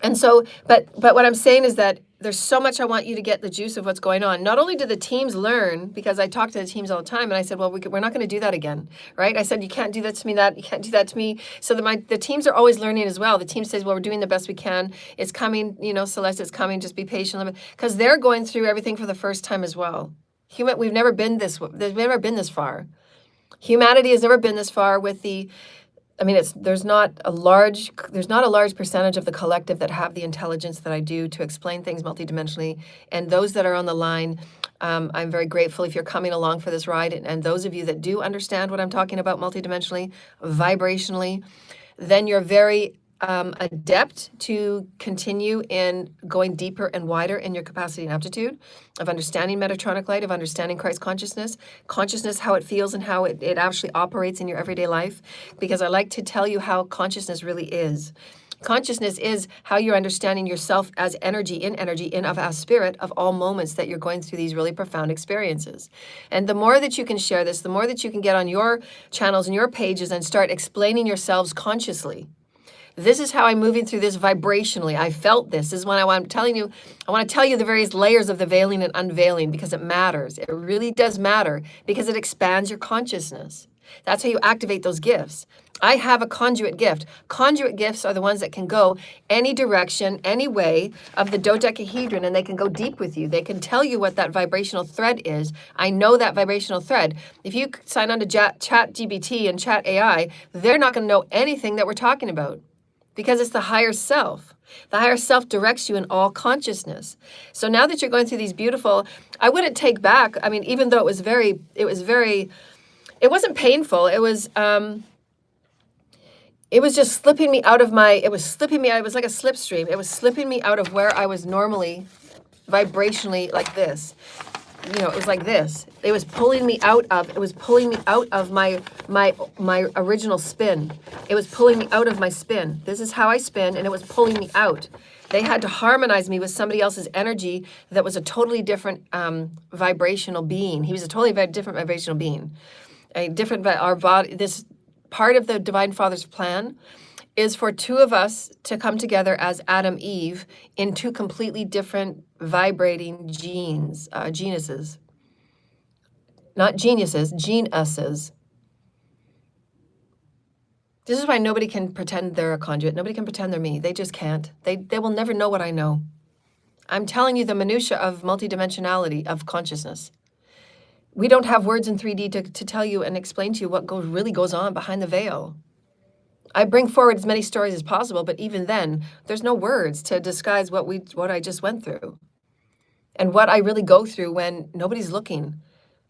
And so, but what I'm saying is that there's so much I want you to get the juice of what's going on. Not only do the teams learn, because I talk to the teams all the time, and I said, well, we're not going to do that again, right? I said, you can't do that to me, you can't do that to me. So the teams are always learning as well. The team says, well, we're doing the best we can. It's coming, Celeste, it's coming. Just be patient. Because they're going through everything for the first time as well. We've never been this far. Humanity has never been this far with there's not a large percentage of the collective that have the intelligence that I do to explain things multidimensionally. And those that are on the line, I'm very grateful if you're coming along for this ride. And those of you that do understand what I'm talking about multidimensionally, vibrationally, then you're very adept to continue in going deeper and wider in your capacity and aptitude of understanding Metatronic light, of understanding Christ consciousness, how it feels and how it actually operates in your everyday life. Because I like to tell you how consciousness really is. Consciousness is how you're understanding yourself as energy, as spirit of all moments that you're going through these really profound experiences. And the more that you can share this, the more that you can get on your channels and your pages and start explaining yourselves consciously. This is how I'm moving through this vibrationally. I felt this. This is when I want to tell you the various layers of the veiling and unveiling, because it matters. It really does matter, because it expands your consciousness. That's how you activate those gifts. I have a conduit gift. Conduit gifts are the ones that can go any direction, any way of the dodecahedron, and they can go deep with you. They can tell you what that vibrational thread is. I know that vibrational thread. If you sign on to Chat GBT and Chat AI, they're not going to know anything that we're talking about because it's the higher self. The higher self directs you in all consciousness. So now that you're going through these beautiful, I wouldn't take back. I mean, even though it wasn't painful. It was just slipping me out of it was like a slipstream. It was slipping me out of where I was normally vibrationally like this. It was like this. It was pulling me out of my original spin. It was pulling me out of my spin. This is how I spin, and it was pulling me out. They had to harmonize me with somebody else's energy that was a totally different vibrational being. He was a totally different vibrational being. Our body, this part of the Divine Father's plan is for two of us to come together as Adam Eve in two completely different vibrating genuses. Not geniuses, genuses. This is why nobody can pretend they're a conduit. Nobody can pretend they're me. They just can't. They will never know what I know. I'm telling you the minutia of multidimensionality of consciousness. We don't have words in 3D to tell you and explain to you what really goes on behind the veil. I bring forward as many stories as possible, but even then, there's no words to disguise what I just went through and what I really go through when nobody's looking.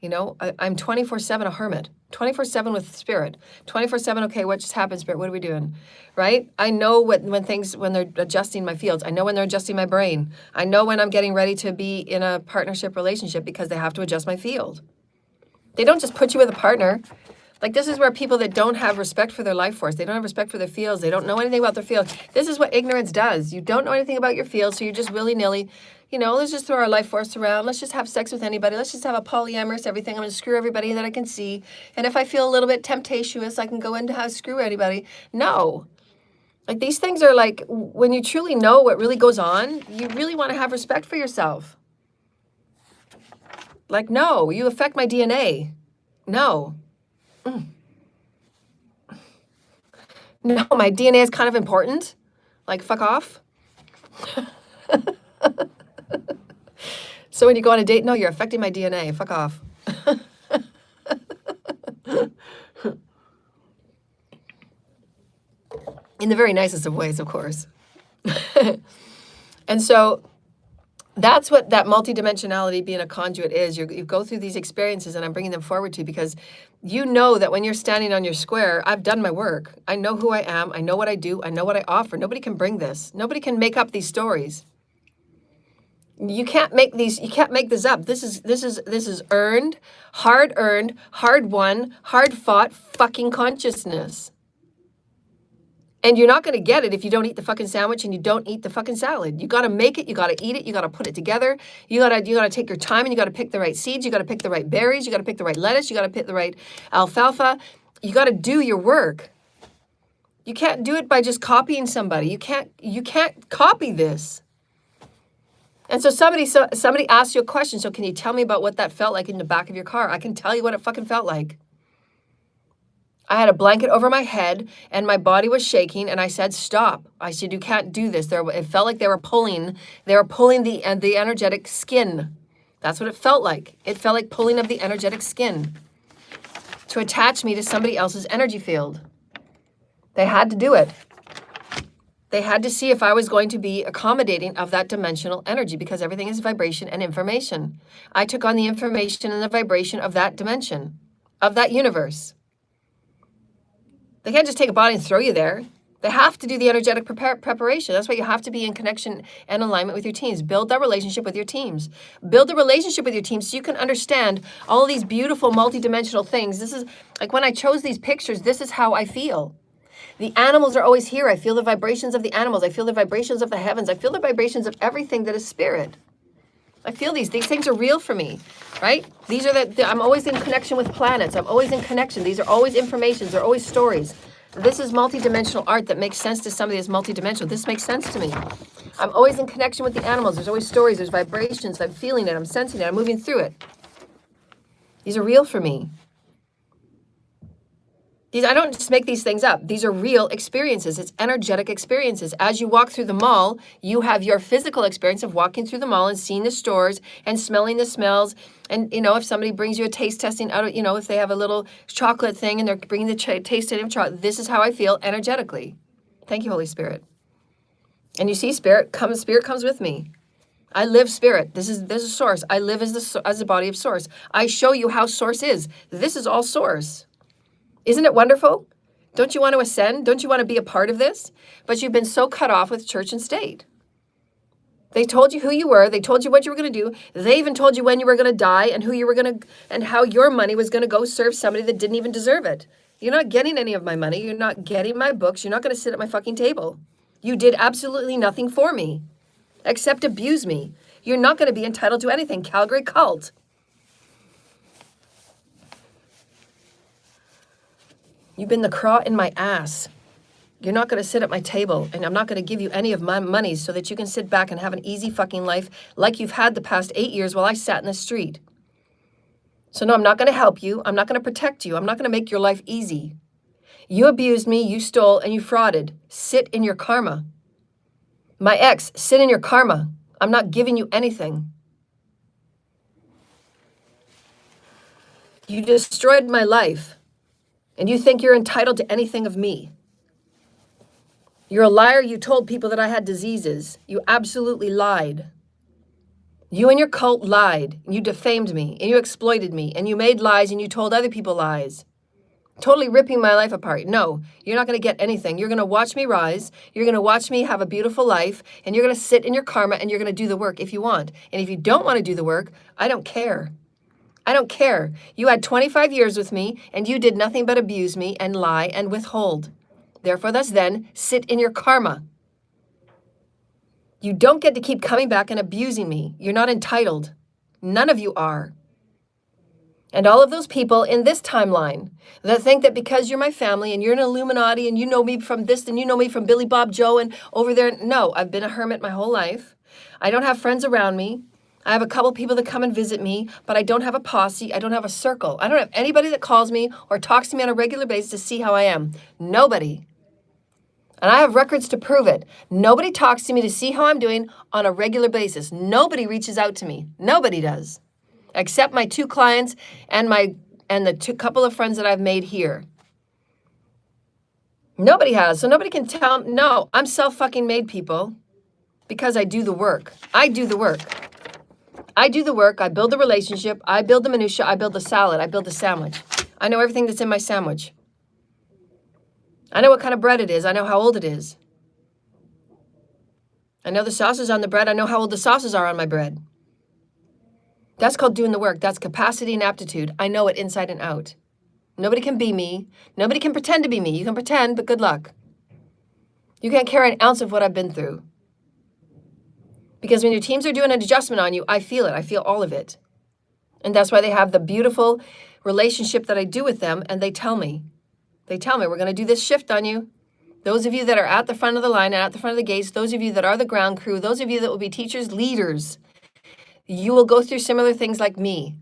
I'm 24/7 a hermit, 24/7 with spirit, 24/7. Okay, what just happened, spirit? What are we doing? Right? I know when they're adjusting my fields. I know when they're adjusting my brain. I know when I'm getting ready to be in a partnership relationship because they have to adjust my field. They don't just put you with a partner. Like, this is where people that don't have respect for their life force, they don't have respect for their fields, they don't know anything about their field. This is what ignorance does. You don't know anything about your field, so you're just willy-nilly, let's just throw our life force around. Let's just have sex with anybody. Let's just have a polyamorous everything. I'm going to screw everybody that I can see. And if I feel a little bit temptatious, I can go into how to screw anybody. No. Like, these things are like, when you truly know what really goes on, you really want to have respect for yourself. Like, no, you affect my DNA. No. No, my DNA is kind of important. Like, fuck off. So when you go on a date, no, you're affecting my DNA. Fuck off. In the very nicest of ways, of course. And so that's what that multidimensionality, being a conduit, is. You go through these experiences, and I'm bringing them forward to you because you know that when you're standing on your square, I've done my work. I know who I am. I know what I do. I know what I offer. Nobody can bring this. Nobody can make up these stories. You can't make this up. This is earned, hard won, hard fought fucking consciousness. And you're not going to get it if you don't eat the fucking sandwich and you don't eat the fucking salad. You got to make it. You got to eat it. You got to put it together. You got to take your time, and you got to pick the right seeds. You got to pick the right berries. You got to pick the right lettuce. You got to pick the right alfalfa. You got to do your work. You can't do it by just copying somebody. You can't copy this. And so somebody asked you a question. So can you tell me about what that felt like in the back of your car? I can tell you what it fucking felt like. I had a blanket over my head and my body was shaking, and I said, stop. I said, you can't do this. It felt like they were pulling the energetic skin. That's what it felt like. It felt like pulling of the energetic skin to attach me to somebody else's energy field. They had to do it. They had to see if I was going to be accommodating of that dimensional energy, because everything is vibration and information. I took on the information and the vibration of that dimension, of that universe. They can't just take a body and throw you there. They have to do the energetic preparation. That's why you have to be in connection and alignment with your teams. Build that relationship with your teams. Build a relationship with your teams so you can understand all these beautiful multidimensional things. This is, like, when I chose these pictures, this is how I feel. The animals are always here. I feel the vibrations of the animals. I feel the vibrations of the heavens. I feel the vibrations of everything that is spirit. I feel these things are real for me, right? These are I'm always in connection with planets. I'm always in connection. These are always informations. They're always stories. This is multidimensional art that makes sense to somebody that's multidimensional. This makes sense to me. I'm always in connection with the animals. There's always stories. There's vibrations. I'm feeling it. I'm sensing it. I'm moving through it. These are real for me. I don't just make these things up. These are real experiences. It's energetic experiences. As you walk through the mall, you have your physical experience of walking through the mall and seeing the stores and smelling the smells. And, if somebody brings you a taste testing out of, if they have a little chocolate thing and they're bringing the taste testing of chocolate, this is how I feel energetically. Thank you, Holy Spirit. And you see, Spirit comes with me. I live Spirit. This is Source. I live as the body of Source. I show you how Source is. This is all Source. Isn't it wonderful? Don't you want to ascend? Don't you want to be a part of this? But you've been so cut off with church and state. They told you who you were. They told you what you were going to do. They even told you when you were going to die and who you were going to, and how your money was going to go serve somebody that didn't even deserve it. You're not getting any of my money. You're not getting my books. You're not going to sit at my fucking table. You did absolutely nothing for me except abuse me. You're not going to be entitled to anything. Calgary cult. You've been the craw in my ass. You're not going to sit at my table, and I'm not going to give you any of my money so that you can sit back and have an easy fucking life like you've had the past 8 years while I sat in the street. So no, I'm not going to help you. I'm not going to protect you. I'm not going to make your life easy. You abused me, you stole, and you frauded. Sit in your karma. My ex, sit in your karma. I'm not giving you anything. You destroyed my life. And you think you're entitled to anything of me. You're a liar. You told people that I had diseases. You absolutely lied. You and your cult lied. You defamed me. And you exploited me. And you made lies and you told other people lies. Totally ripping my life apart. No, you're not going to get anything. You're going to watch me rise. You're going to watch me have a beautiful life. And you're going to sit in your karma and you're going to do the work if you want. And if you don't want to do the work, I don't care. I don't care. You had 25 years with me, and you did nothing but abuse me and lie and withhold. Therefore, thus then, sit in your karma. You don't get to keep coming back and abusing me. You're not entitled. None of you are. And all of those people in this timeline that think that because you're my family and you're an Illuminati and you know me from this and you know me from Billy Bob Joe and over there. No, I've been a hermit my whole life. I don't have friends around me. I have a couple people that come and visit me, but I don't have a posse. I don't have a circle. I don't have anybody that calls me or talks to me on a regular basis to see how I am. Nobody. And I have records to prove it. Nobody talks to me to see how I'm doing on a regular basis. Nobody reaches out to me. Nobody does. Except my 2 clients and the couple of friends that I've made here. Nobody has. So nobody can tell. No, I'm self-fucking-made, people, because I do the work. I do the work. I do the work. I build the relationship. I build the minutia. I build the salad. I build the sandwich. I know everything that's in my sandwich. I know what kind of bread it is. I know how old it is. I know the sauces on the bread. I know how old the sauces are on my bread. That's called doing the work. That's capacity and aptitude. I know it inside and out. Nobody can be me. Nobody can pretend to be me. You can pretend, but good luck. You can't carry an ounce of what I've been through. Because when your teams are doing an adjustment on you, I feel it. I feel all of it. And that's why they have the beautiful relationship that I do with them, and they tell me, we're going to do this shift on you. Those of you that are at the front of the line and at the front of the gates, those of you that are the ground crew, those of you that will be teachers, leaders, you will go through similar things like me.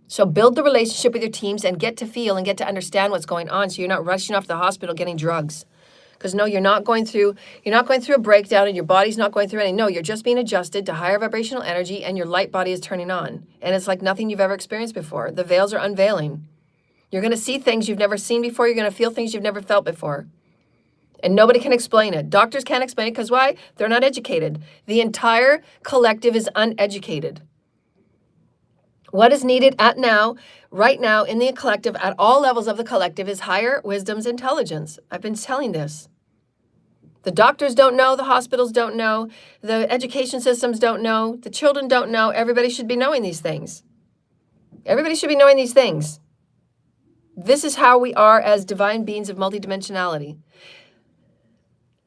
So build the relationship with your teams and get to feel and get to understand what's going on so you're not rushing off to the hospital getting drugs. Because no, you're not going through a breakdown and your body's not going through anything. No, you're just being adjusted to higher vibrational energy and your light body is turning on. And it's like nothing you've ever experienced before. The veils are unveiling. You're going to see things you've never seen before. You're going to feel things you've never felt before. And nobody can explain it. Doctors can't explain it because why? They're not educated. The entire collective is uneducated. What is needed right now in the collective, at all levels of the collective, is higher wisdom's intelligence. I've been telling this. The doctors don't know, the hospitals don't know, the education systems don't know, the children don't know. Everybody should be knowing these things. Everybody should be knowing these things. This is how we are as divine beings of multidimensionality.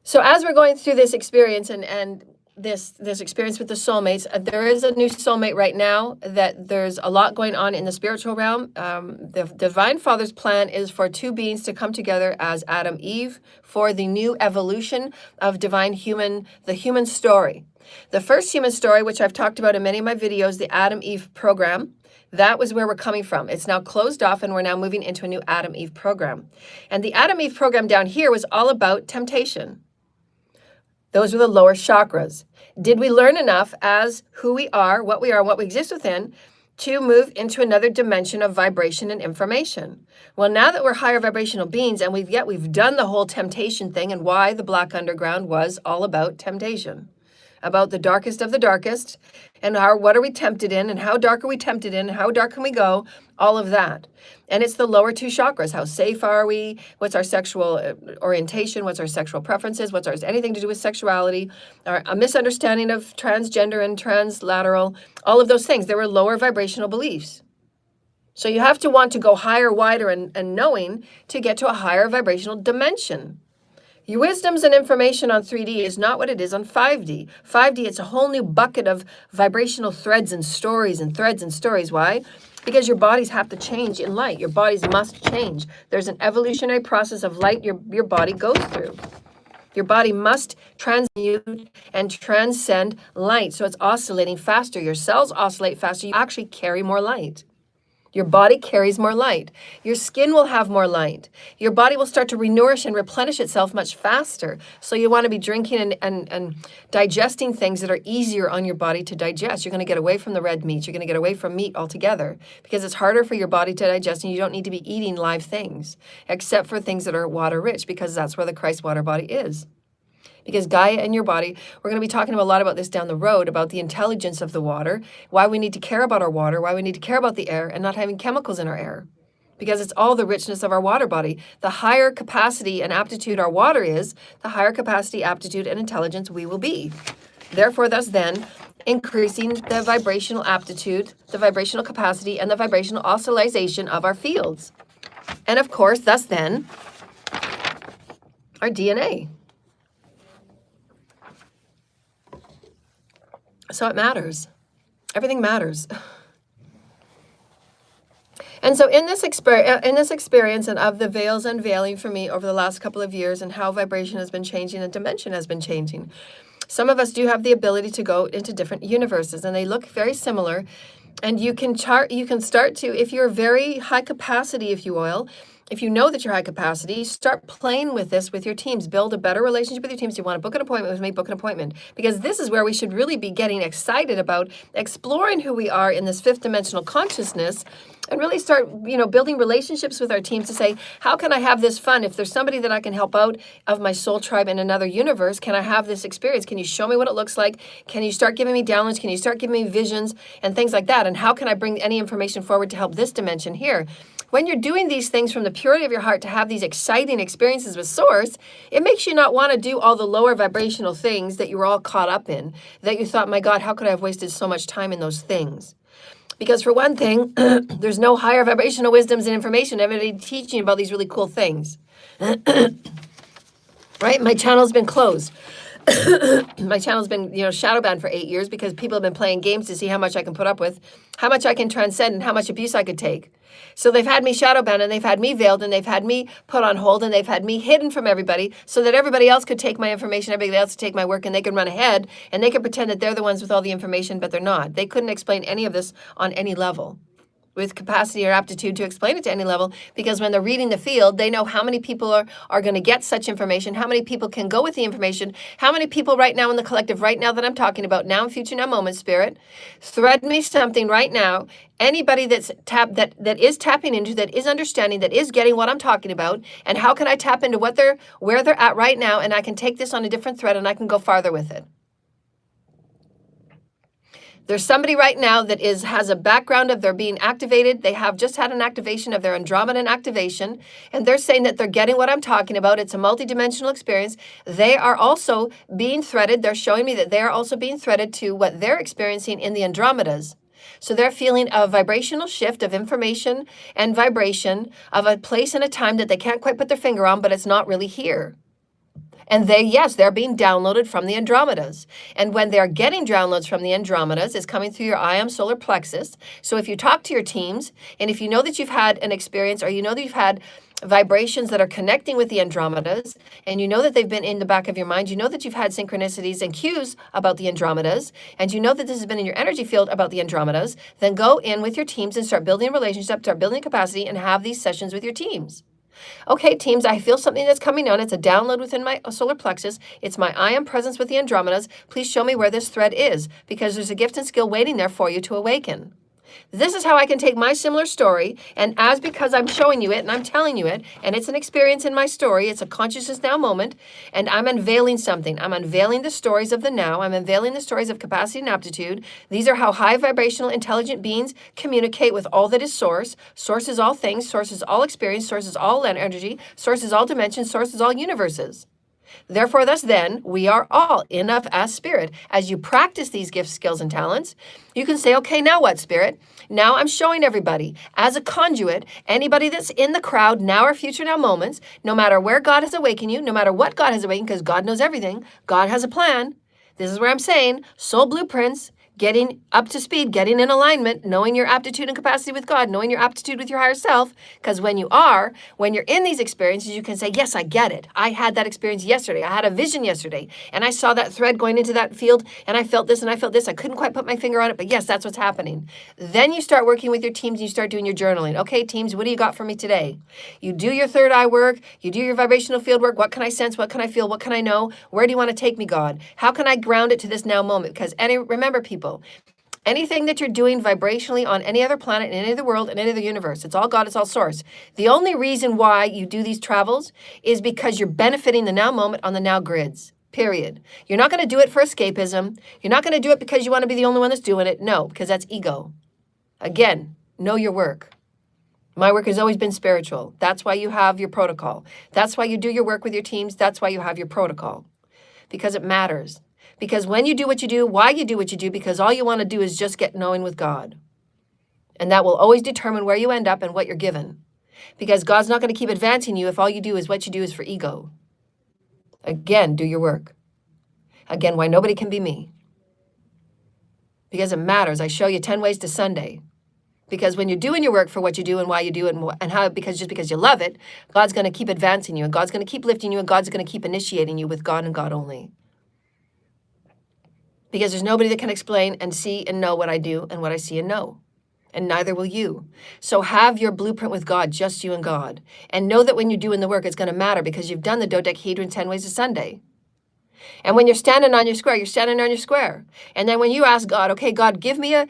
So as we're going through this experience and this experience with the soulmates. There is a new soulmate right now, that there's a lot going on in the spiritual realm. The Divine Father's plan is for two beings to come together as Adam Eve for the new evolution of the human story. The first human story, which I've talked about in many of my videos, the Adam Eve program, that was where we're coming from. It's now closed off, and we're now moving into a new Adam Eve program. And the Adam Eve program down here was all about temptation. Those were the lower chakras. Did we learn enough as who we are, what we exist within, to move into another dimension of vibration and information? Well, now that we're higher vibrational beings, and we've done the whole temptation thing, and why the Black Underground was all about temptation, about the darkest of the darkest, and what are we tempted in, and how dark are we tempted in, and how dark can we go, all of that. And it's the lower two chakras. How safe are we? What's our sexual orientation? What's our sexual preferences? Anything to do with sexuality? A misunderstanding of transgender and translateral, all of those things. There were lower vibrational beliefs. So you have to want to go higher, wider, and knowing to get to a higher vibrational dimension. Your wisdoms and information on 3D is not what it is on 5D. 5D, it's a whole new bucket of vibrational threads and stories and threads and stories. Why? Because your bodies have to change in light. Your bodies must change. There's an evolutionary process of light your body goes through. Your body must transmute and transcend light. So it's oscillating faster. Your cells oscillate faster. You actually carry more light. Your body carries more light. Your skin will have more light. Your body will start to renourish and replenish itself much faster. So you want to be drinking and digesting things that are easier on your body to digest. You're going to get away from the red meat. You're going to get away from meat altogether, because it's harder for your body to digest, and you don't need to be eating live things, except for things that are water rich, because that's where the Christ water body is. Because Gaia and your body, we're going to be talking a lot about this down the road, about the intelligence of the water, why we need to care about our water, why we need to care about the air and not having chemicals in our air. Because it's all the richness of our water body. The higher capacity and aptitude our water is, the higher capacity, aptitude, and intelligence we will be. Therefore, thus then, increasing the vibrational aptitude, the vibrational capacity, and the vibrational oscillation of our fields. And of course, thus then, our DNA. So it matters. Everything matters. And so in this experience and of the veils unveiling for me over the last couple of years, and how vibration has been changing and dimension has been changing, some of us do have the ability to go into different universes, and they look very similar. And you can start to, if you're very high capacity, if you know that you're high capacity, start playing with this with your teams. Build a better relationship with your teams. You want to book an appointment with me, book an appointment. Because this is where we should really be getting excited about exploring who we are in this fifth dimensional consciousness, and really start, building relationships with our teams to say, how can I have this fun? If there's somebody that I can help out of my soul tribe in another universe, can I have this experience? Can you show me what it looks like? Can you start giving me downloads? Can you start giving me visions and things like that? And how can I bring any information forward to help this dimension here? When you're doing these things from the purity of your heart to have these exciting experiences with Source, it makes you not want to do all the lower vibrational things that you were all caught up in, that you thought, my God, how could I have wasted so much time in those things? Because for one thing, there's no higher vibrational wisdoms and information. Everybody teaching about these really cool things. Right? My channel's been closed. My channel's been, shadow banned for 8 years, because people have been playing games to see how much I can put up with, how much I can transcend, and how much abuse I could take. So they've had me shadow banned, and they've had me veiled, and they've had me put on hold, and they've had me hidden from everybody, so that everybody else could take my information, everybody else could take my work, and they could run ahead, and they could pretend that they're the ones with all the information, but they're not. They couldn't explain any of this on any level, with capacity or aptitude to explain it to any level, because when they're reading the field, they know how many people are going to get such information, how many people can go with the information, how many people right now in the collective, right now that I'm talking about, now and future, now moment, spirit, thread me something right now. Anybody that is tapping into, that is understanding, that is getting what I'm talking about, and how can I tap into where they're at right now, and I can take this on a different thread, and I can go farther with it. There's somebody right now that has a background of their being activated. They have just had an activation of their Andromedan activation, and they're saying that they're getting what I'm talking about. It's a multidimensional experience. They are also being threaded. They're showing me that they're also being threaded to what they're experiencing in the Andromedas. So they're feeling a vibrational shift of information and vibration of a place and a time that they can't quite put their finger on, but it's not really here. And yes, they're being downloaded from the Andromedas. And when they're getting downloads from the Andromedas, it's coming through your IM solar plexus. So if you talk to your teams, and if you know that you've had an experience, or you know that you've had vibrations that are connecting with the Andromedas, and you know that they've been in the back of your mind, you know that you've had synchronicities and cues about the Andromedas, and you know that this has been in your energy field about the Andromedas, then go in with your teams and start building a relationship, start building capacity, and have these sessions with your teams. Okay, teams, I feel something that's coming on. It's a download within my solar plexus. It's my I am presence with the Andromedas. Please show me where this thread is, because there's a gift and skill waiting there for you to awaken. This is how I can take my similar story, and as because I'm showing you it and I'm telling you it, and it's an experience in my story, it's a consciousness now moment, and I'm unveiling something. I'm unveiling the stories of the now. I'm unveiling the stories of capacity and aptitude. These are how high vibrational intelligent beings communicate with all that is source. Source is all things, source is all experience, source is all energy, source is all dimensions, source is all universes. Therefore, thus then, we are all enough as spirit. As you practice these gifts, skills, and talents, you can say, okay, now what, spirit? Now I'm showing everybody as a conduit, anybody that's in the crowd, now or future now moments, no matter where God has awakened you, no matter what God has awakened, because God knows everything, God has a plan. This is where I'm saying soul blueprints, getting up to speed, getting in alignment, knowing your aptitude and capacity with God, knowing your aptitude with your higher self. Because when you're in these experiences, you can say, yes, I get it. I had that experience yesterday. I had a vision yesterday, and I saw that thread going into that field, and I felt this and I felt this. I couldn't quite put my finger on it, but yes, that's what's happening. Then you start working with your teams and you start doing your journaling. Okay, teams, what do you got for me today? You do your third eye work. You do your vibrational field work. What can I sense? What can I feel? What can I know? Where do you want to take me, God? How can I ground it to this now moment? Because remember, people, anything that you're doing vibrationally on any other planet, in any other world, in any other universe, it's all God, it's all source. The only reason why you do these travels is because you're benefiting the now moment on the now grids, period. You're not going to do it for escapism. You're not going to do it because you want to be the only one that's doing it. No, because that's ego. Again, know your work. My work has always been spiritual. That's why you have your protocol. That's why you do your work with your teams. That's why you have your protocol, because it matters. Because when you do what you do, why you do what you do, because all you want to do is just get knowing with God. And that will always determine where you end up and what you're given. Because God's not going to keep advancing you if all you do is what you do is for ego. Again, do your work. Again, why nobody can be me. Because it matters. I show you 10 ways to Sunday. Because when you're doing your work for what you do and why you do it and how, because just because you love it, God's going to keep advancing you, and God's going to keep lifting you, and God's going to keep initiating you with God and God only. Because there's nobody that can explain and see and know what I do and what I see and know. And neither will you. So have your blueprint with God, just you and God. And know that when you're doing the work, it's going to matter, because you've done the dodecahedron 10 ways to Sunday. And when you're standing on your square, you're standing on your square. And then when you ask God, okay, God, give me a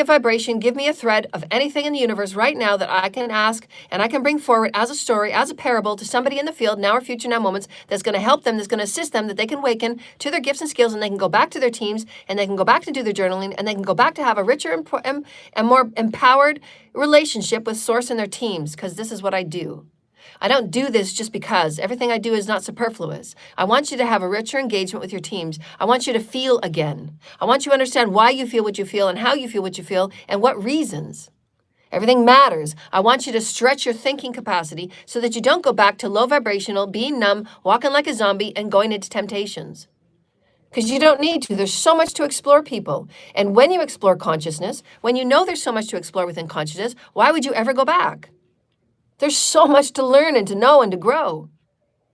vibration, give me a thread of anything in the universe right now that I can ask and I can bring forward as a story, as a parable to somebody in the field, now or future now moments, that's going to help them, that's going to assist them, that they can awaken to their gifts and skills, and they can go back to their teams, and they can go back to do their journaling, and they can go back to have a richer and more empowered relationship with Source and their teams, because this is what I do. I don't do this just because. Everything I do is not superfluous. I want you to have a richer engagement with your teams. I want you to feel again. I want you to understand why you feel what you feel and how you feel what you feel and what reasons. Everything matters. I want you to stretch your thinking capacity so that you don't go back to low vibrational, being numb, walking like a zombie, and going into temptations. Because you don't need to. There's so much to explore, people. And when you explore consciousness, when you know there's so much to explore within consciousness, why would you ever go back? There's so much to learn and to know and to grow.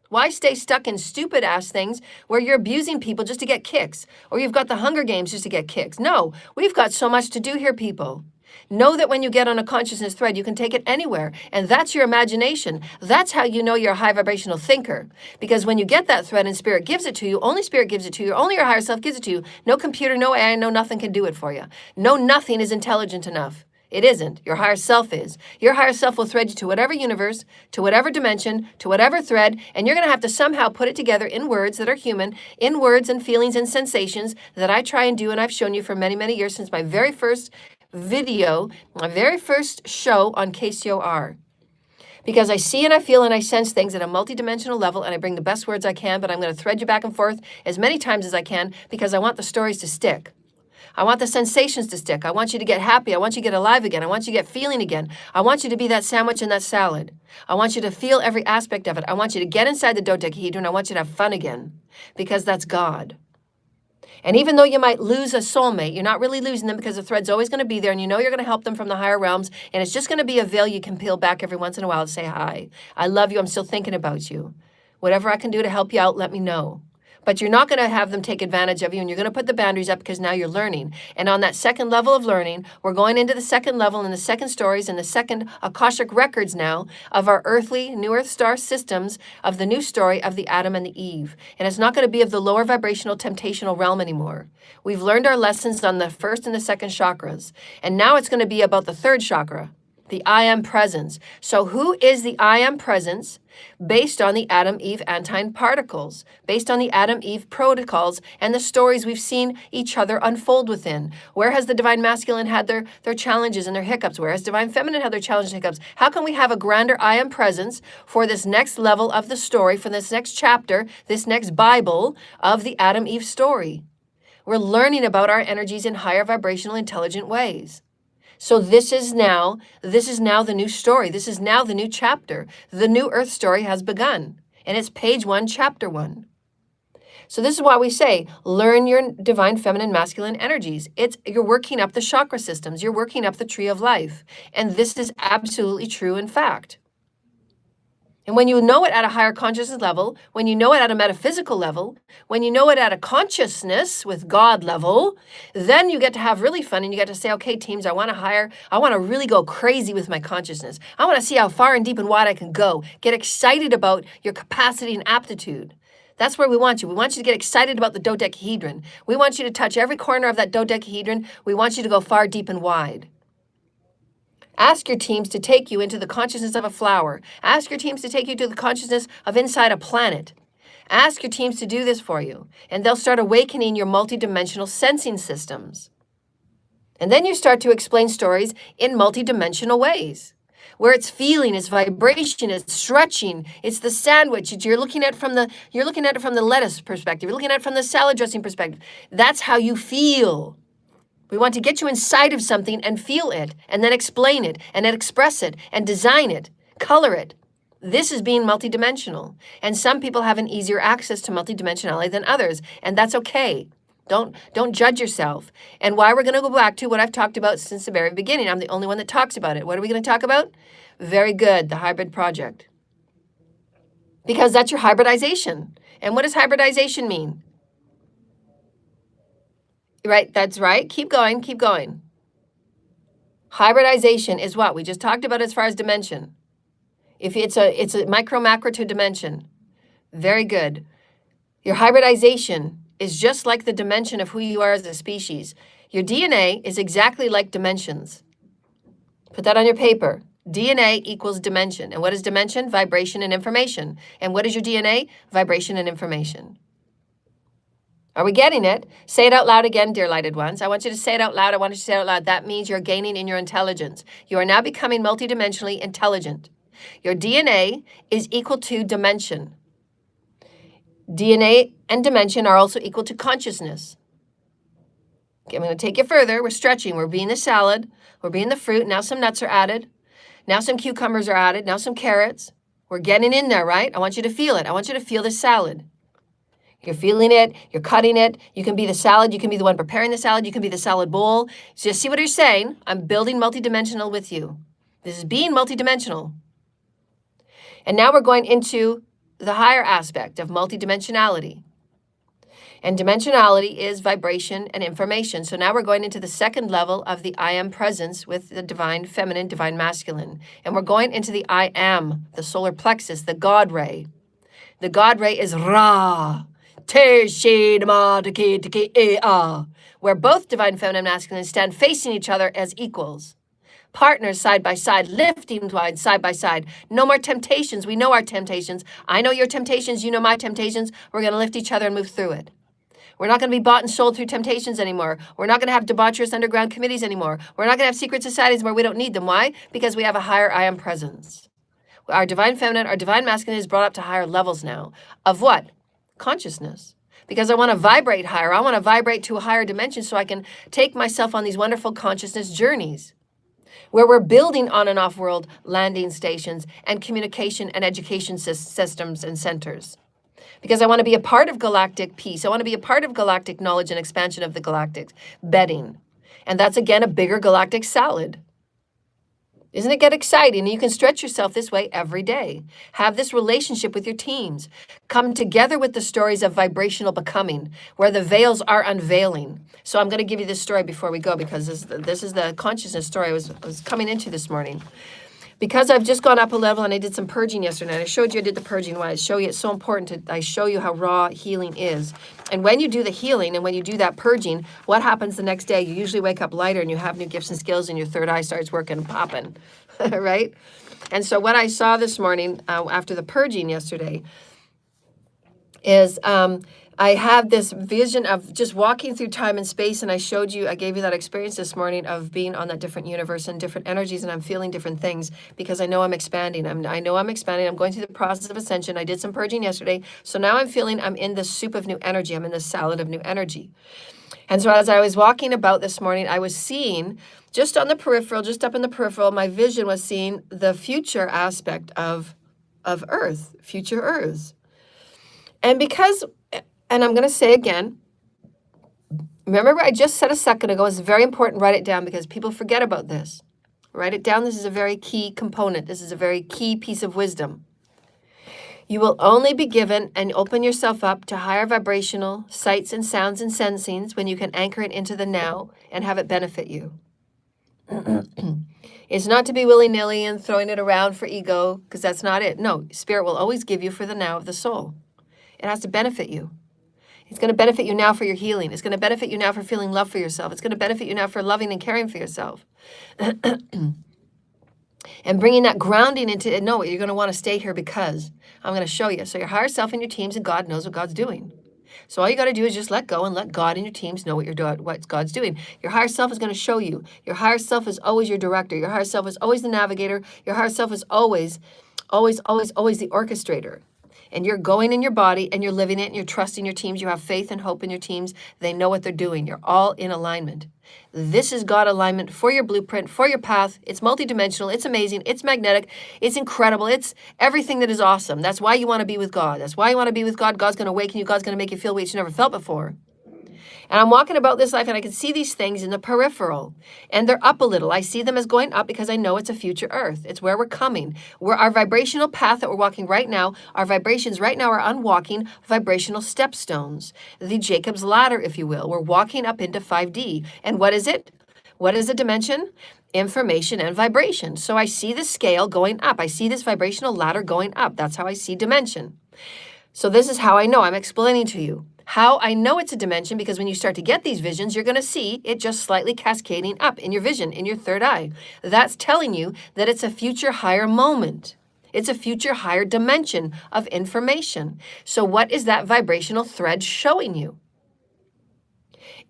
Why stay stuck in stupid ass things where you're abusing people just to get kicks, or you've got the Hunger Games just to get kicks? No, we've got so much to do here, people. Know that when you get on a consciousness thread, you can take it anywhere, and that's your imagination. That's how you know you're a high vibrational thinker. Because when you get that thread and Spirit gives it to you, only Spirit gives it to you, only your higher self gives it to you. No computer, no AI, no nothing can do it for you. No nothing is intelligent enough. It isn't. Your higher self is. Your higher self will thread you to whatever universe, to whatever dimension, to whatever thread, and you're going to have to somehow put it together in words that are human, in words and feelings and sensations that I try and do, and I've shown you for many, many years since my very first video, my very first show on KCOR. Because I see and I feel and I sense things at a multidimensional level, and I bring the best words I can, but I'm going to thread you back and forth as many times as I can because I want the stories to stick. I want the sensations to stick. I want you to get happy. I want you to get alive again. I want you to get feeling again. I want you to be that sandwich in that salad. I want you to feel every aspect of it. I want you to get inside the dodecahedron. I want you to have fun again, because that's God. And even though you might lose a soulmate, you're not really losing them, because the thread's always going to be there, and you know you're going to help them from the higher realms, and it's just going to be a veil you can peel back every once in a while to say, hi, I love you, I'm still thinking about you. Whatever I can do to help you out, let me know. But you're not going to have them take advantage of you, and you're going to put the boundaries up, because now you're learning. And on that second level of learning, we're going into the second level and the second stories and the second Akashic records now of our earthly, new earth star systems of the new story of the Adam and the Eve. And it's not going to be of the lower vibrational temptational realm anymore. We've learned our lessons on the first and the second chakras. And now it's going to be about the third chakra, the I am presence. So who is the I am presence? Based on the Adam-Eve Antine particles, based on the Adam-Eve protocols and the stories we've seen each other unfold within. Where has the Divine Masculine had their challenges and their hiccups? Where has Divine Feminine had their challenges and hiccups? How can we have a grander I am presence for this next level of the story, for this next chapter, this next Bible of the Adam-Eve story? We're learning about our energies in higher vibrational intelligent ways. So this is now the new story. This is now the new chapter. The new earth story has begun. And it's page 1, chapter 1. So this is why we say, learn your divine feminine masculine energies. You're working up the chakra systems. You're working up the tree of life. And this is absolutely true in fact. And when you know it at a higher consciousness level, when you know it at a metaphysical level, when you know it at a consciousness with God level, then you get to have really fun, and you get to say, okay, teams, I want to really go crazy with my consciousness. I want to see how far and deep and wide I can go. Get excited about your capacity and aptitude. That's where we want you. We want you to get excited about the dodecahedron. We want you to touch every corner of that dodecahedron. We want you to go far, deep, and wide. Ask your teams to take you into the consciousness of a flower. Ask your teams to take you to the consciousness of inside a planet. Ask your teams to do this for you, and they'll start awakening your multidimensional sensing systems. And then you start to explain stories in multidimensional ways, where it's feeling, it's vibration, it's stretching, it's the sandwich. You're looking at it from the lettuce perspective. You're looking at it from the salad dressing perspective. That's how you feel. We want to get you inside of something and feel it, and then explain it, and then express it, and design it, color it. This is being multidimensional. And some people have an easier access to multidimensionality than others, and that's okay. Don't judge yourself. And why we're going to go back to what I've talked about since the very beginning. I'm the only one that talks about it. What are we going to talk about? Very good, the hybrid project. Because that's your hybridization. And what does hybridization mean? Right, that's right. Keep going, keep going. Hybridization is what? We just talked about as far as dimension. If it's a micro macro to dimension. Very good. Your hybridization is just like the dimension of who you are as a species. Your DNA is exactly like dimensions. Put that on your paper. DNA equals dimension. And what is dimension? Vibration and information. And what is your DNA? Vibration and information. Are we getting it? Say it out loud again, dear lighted ones. I want you to say it out loud. I want you to say it out loud. That means you're gaining in your intelligence. You are now becoming multidimensionally intelligent. Your DNA is equal to dimension. DNA and dimension are also equal to consciousness. Okay, I'm going to take it further. We're stretching. We're being the salad. We're being the fruit. Now some nuts are added. Now some cucumbers are added. Now some carrots. We're getting in there, right? I want you to feel it. I want you to feel the salad. You're feeling it, you're cutting it. You can be the salad, you can be the one preparing the salad, you can be the salad bowl. So you see what you're saying? I'm building multidimensional with you. This is being multidimensional. And now we're going into the higher aspect of multidimensionality. And dimensionality is vibration and information. So now we're going into the second level of the I am presence with the divine feminine, divine masculine. And we're going into the I am, the solar plexus, the God ray. The God ray is Ra. Where both divine feminine and masculine stand facing each other as equals. Partners side by side, lifting wide side by side. No more temptations. We know our temptations. I know your temptations. You know my temptations. We're going to lift each other and move through it. We're not going to be bought and sold through temptations anymore. We're not going to have debaucherous underground committees anymore. We're not going to have secret societies where we don't need them. Why? Because we have a higher I am presence. Our divine feminine, our divine masculine is brought up to higher levels now. Of what? Consciousness. because I want to vibrate higher. I want to vibrate to a higher dimension so I can take myself on these wonderful consciousness journeys where we're building on and off world landing stations and communication and education systems and centers. Because I want to be a part of galactic peace. I want to be a part of galactic knowledge and expansion of the galactic bedding. And that's, again, a bigger galactic salad. Isn't it get exciting? You can stretch yourself this way every day. Have this relationship with your teams. Come together with the stories of vibrational becoming, where the veils are unveiling. So I'm going to give you this story before we go, because this is the consciousness story I was coming into this morning. Because I've just gone up a level and I did some purging yesterday, and I showed you I did the purging. Why I show you it's so important I show you how raw healing is. And when you do the healing and when you do that purging, what happens the next day? You usually wake up lighter and you have new gifts and skills and your third eye starts working and popping, right? And so what I saw this morning after the purging yesterday is I had this vision of just walking through time and space, and I gave you that experience this morning of being on that different universe and different energies, and I'm feeling different things because I know I'm expanding. I know I'm expanding. I'm going through the process of ascension. I did some purging yesterday, so now I'm feeling I'm in this soup of new energy. I'm in this salad of new energy. And so as I was walking about this morning, I was seeing just on the peripheral, just up in the peripheral, my vision was seeing the future aspect of Earth, future Earths. And and I'm going to say again, remember I just said a second ago, it's very important, write it down because people forget about this. Write it down. This is a very key component. This is a very key piece of wisdom. You will only be given and open yourself up to higher vibrational sights and sounds and sensings when you can anchor it into the now and have it benefit you. It's not to be willy-nilly and throwing it around for ego, because that's not it. No, Spirit will always give you for the now of the soul. It has to benefit you. It's going to benefit you now for your healing. It's going to benefit you now for feeling love for yourself. It's going to benefit you now for loving and caring for yourself. And bringing that grounding into it. No, you're going to want to stay here because I'm going to show you. So your higher self and your teams and God knows what God's doing. So all you got to do is just let go and let God and your teams know what God's doing. Your higher self is going to show you. Your higher self is always your director. Your higher self is always the navigator. Your higher self is always the orchestrator. And you're going in your body and you're living it and you're trusting your teams. You have faith and hope in your teams. They know what they're doing. You're all in alignment. This is God alignment for your blueprint, for your path. It's multidimensional. It's amazing. It's magnetic. It's incredible. It's everything that is awesome. That's why you want to be with God. That's why you want to be with God. God's going to awaken you. God's going to make you feel what you never felt before. And I'm walking about this life and I can see these things in the peripheral and they're up a little. I see them as going up because I know it's a future Earth. It's where we're coming. Our vibrational path that we're walking right now, our vibrations right now are unwalking vibrational stepstones, the Jacob's ladder, if you will. We're walking up into 5D. And what is it? What is the dimension? Information and vibration. So I see the scale going up. I see this vibrational ladder going up. That's how I see dimension. So this is how I know. I'm explaining to you how I know it's a dimension, because when you start to get these visions, you're going to see it just slightly cascading up in your vision, in your third eye. That's telling you that it's a future higher moment. It's a future higher dimension of information. So what is that vibrational thread showing you?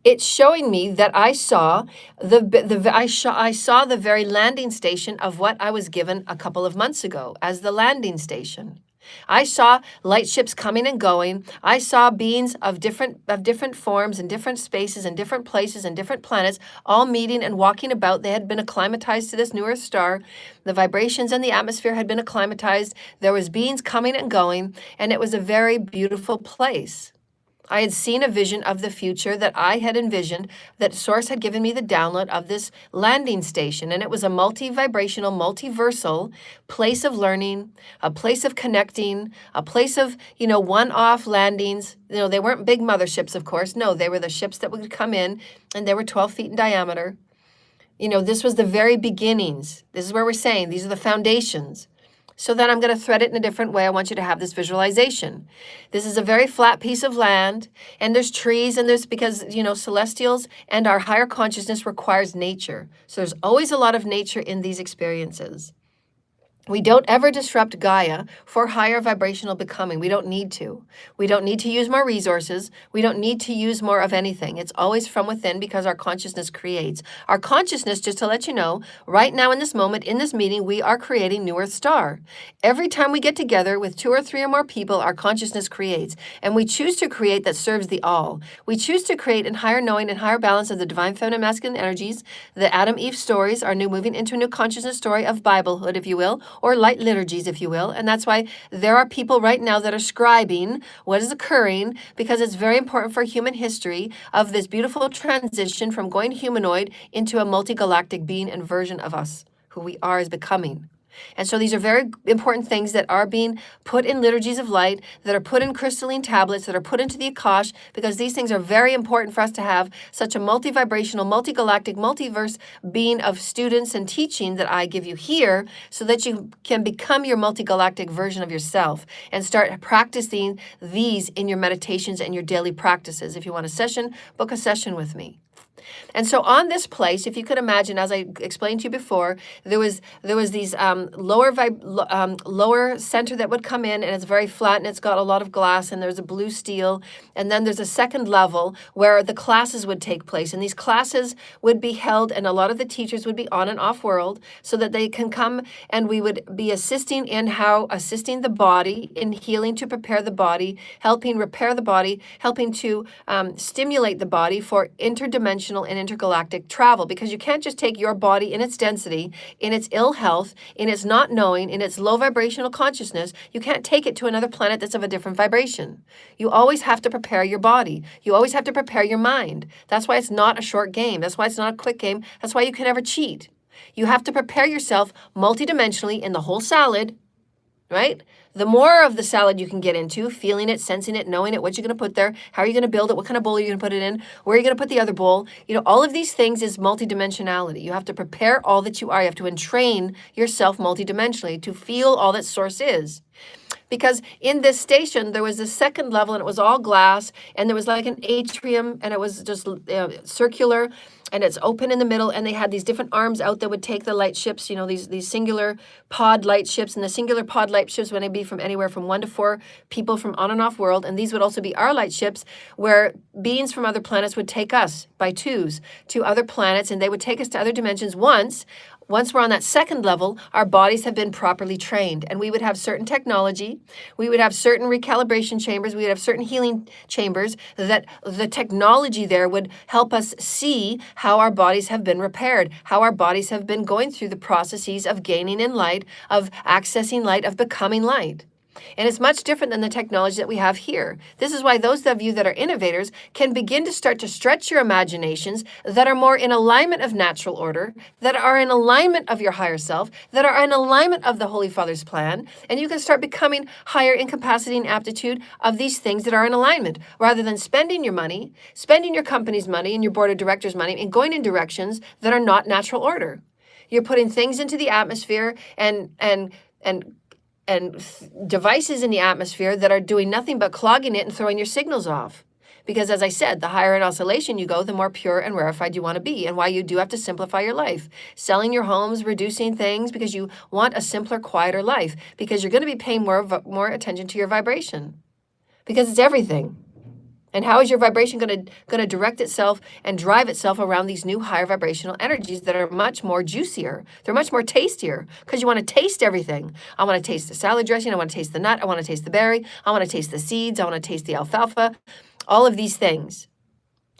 It's showing me that I saw I saw the very landing station of what I was given a couple of months ago as the landing station. I saw light ships coming and going. I saw beings of different forms and different spaces and different places and different planets all meeting and walking about. They had been acclimatized to this new Earth star. The vibrations and the atmosphere had been acclimatized. There was beings coming and going, and it was a very beautiful place. I had seen a vision of the future that I had envisioned, that Source had given me the download of this landing station. And it was a multi-vibrational, multiversal place of learning, a place of connecting, a place of, one-off landings. They weren't big motherships, of course. No, they were the ships that would come in, and they were 12 feet in diameter. This was the very beginnings. This is where we're saying these are the foundations. So then I'm going to thread it in a different way. I want you to have this visualization. This is a very flat piece of land, and there's trees, and because, celestials and our higher consciousness requires nature. So there's always a lot of nature in these experiences. We don't ever disrupt Gaia for higher vibrational becoming. We don't need to. We don't need to use more resources. We don't need to use more of anything. It's always from within because our consciousness creates. Our consciousness, just to let you know, right now in this moment, in this meeting, we are creating New Earth Star. Every time we get together with 2 or 3 or more people, our consciousness creates. And we choose to create that serves the all. We choose to create in higher knowing and higher balance of the divine feminine masculine energies, the Adam Eve stories, our new moving into a new consciousness story of Biblehood, if you will, or light liturgies, if you will. And that's why there are people right now that are scribing what is occurring, because it's very important for human history of this beautiful transition from going humanoid into a multi-galactic being and version of us, who we are as becoming. And so these are very important things that are being put in liturgies of light, that are put in crystalline tablets, that are put into the Akash, because these things are very important for us to have such a multi-vibrational, multi-galactic, multiverse being of students and teaching that I give you here, so that you can become your multi-galactic version of yourself and start practicing these in your meditations and your daily practices. If you want a session, book a session with me. And so on this place, if you could imagine, as I explained to you before, there was these lower center that would come in, and it's very flat and it's got a lot of glass, and there's a blue steel, and then there's a second level where the classes would take place, and these classes would be held, and a lot of the teachers would be on and off world, so that they can come and we would be assisting the body in healing, to prepare the body, helping repair the body, helping to stimulate the body for interdimensional and intergalactic travel, because you can't just take your body in its density, in its ill health, in its not knowing, in its low vibrational consciousness. You can't take it to another planet that's of a different vibration. You always have to prepare your body. You always have to prepare your mind. That's why it's not a short game. That's why it's not a quick game. That's why you can never cheat. You have to prepare yourself multidimensionally in the whole salad, right? The more of the salad you can get into, feeling it, sensing it, knowing it, what you're going to put there, how are you going to build it, what kind of bowl are you going to put it in, where are you going to put the other bowl? You know, all of these things is multidimensionality. You have to prepare all that you are. You have to entrain yourself multidimensionally to feel all that source is. Because in this station, there was a second level, and it was all glass, and there was like an atrium, and it was just circular, and it's open in the middle, and they had these different arms out that would take the light ships, you know, these singular pod light ships, and the singular pod light ships would be from anywhere from 1 to 4 people from on and off world, and these would also be our light ships, where beings from other planets would take us by twos to other planets, and they would take us to other dimensions Once we're on that second level, our bodies have been properly trained, and we would have certain technology, we would have certain recalibration chambers, we would have certain healing chambers, that the technology there would help us see how our bodies have been repaired, how our bodies have been going through the processes of gaining in light, of accessing light, of becoming light. And it's much different than the technology that we have here. This is why those of you that are innovators can begin to start to stretch your imaginations that are more in alignment of natural order, that are in alignment of your higher self, that are in alignment of the Holy Father's plan, and you can start becoming higher in capacity and aptitude of these things that are in alignment, rather than spending your money, spending your company's money and your board of directors' money, and going in directions that are not natural order. You're putting things into the atmosphere and devices in the atmosphere that are doing nothing but clogging it and throwing your signals off. Because as I said, the higher in oscillation you go, the more pure and rarefied you want to be, and why you do have to simplify your life. Selling your homes, reducing things, because you want a simpler, quieter life, because you're going to be paying more attention to your vibration, because it's everything. And how is your vibration going to direct itself and drive itself around these new higher vibrational energies that are much more juicier? They're much more tastier, because you want to taste everything. I want to taste the salad dressing. I want to taste the nut. I want to taste the berry. I want to taste the seeds. I want to taste the alfalfa. All of these things.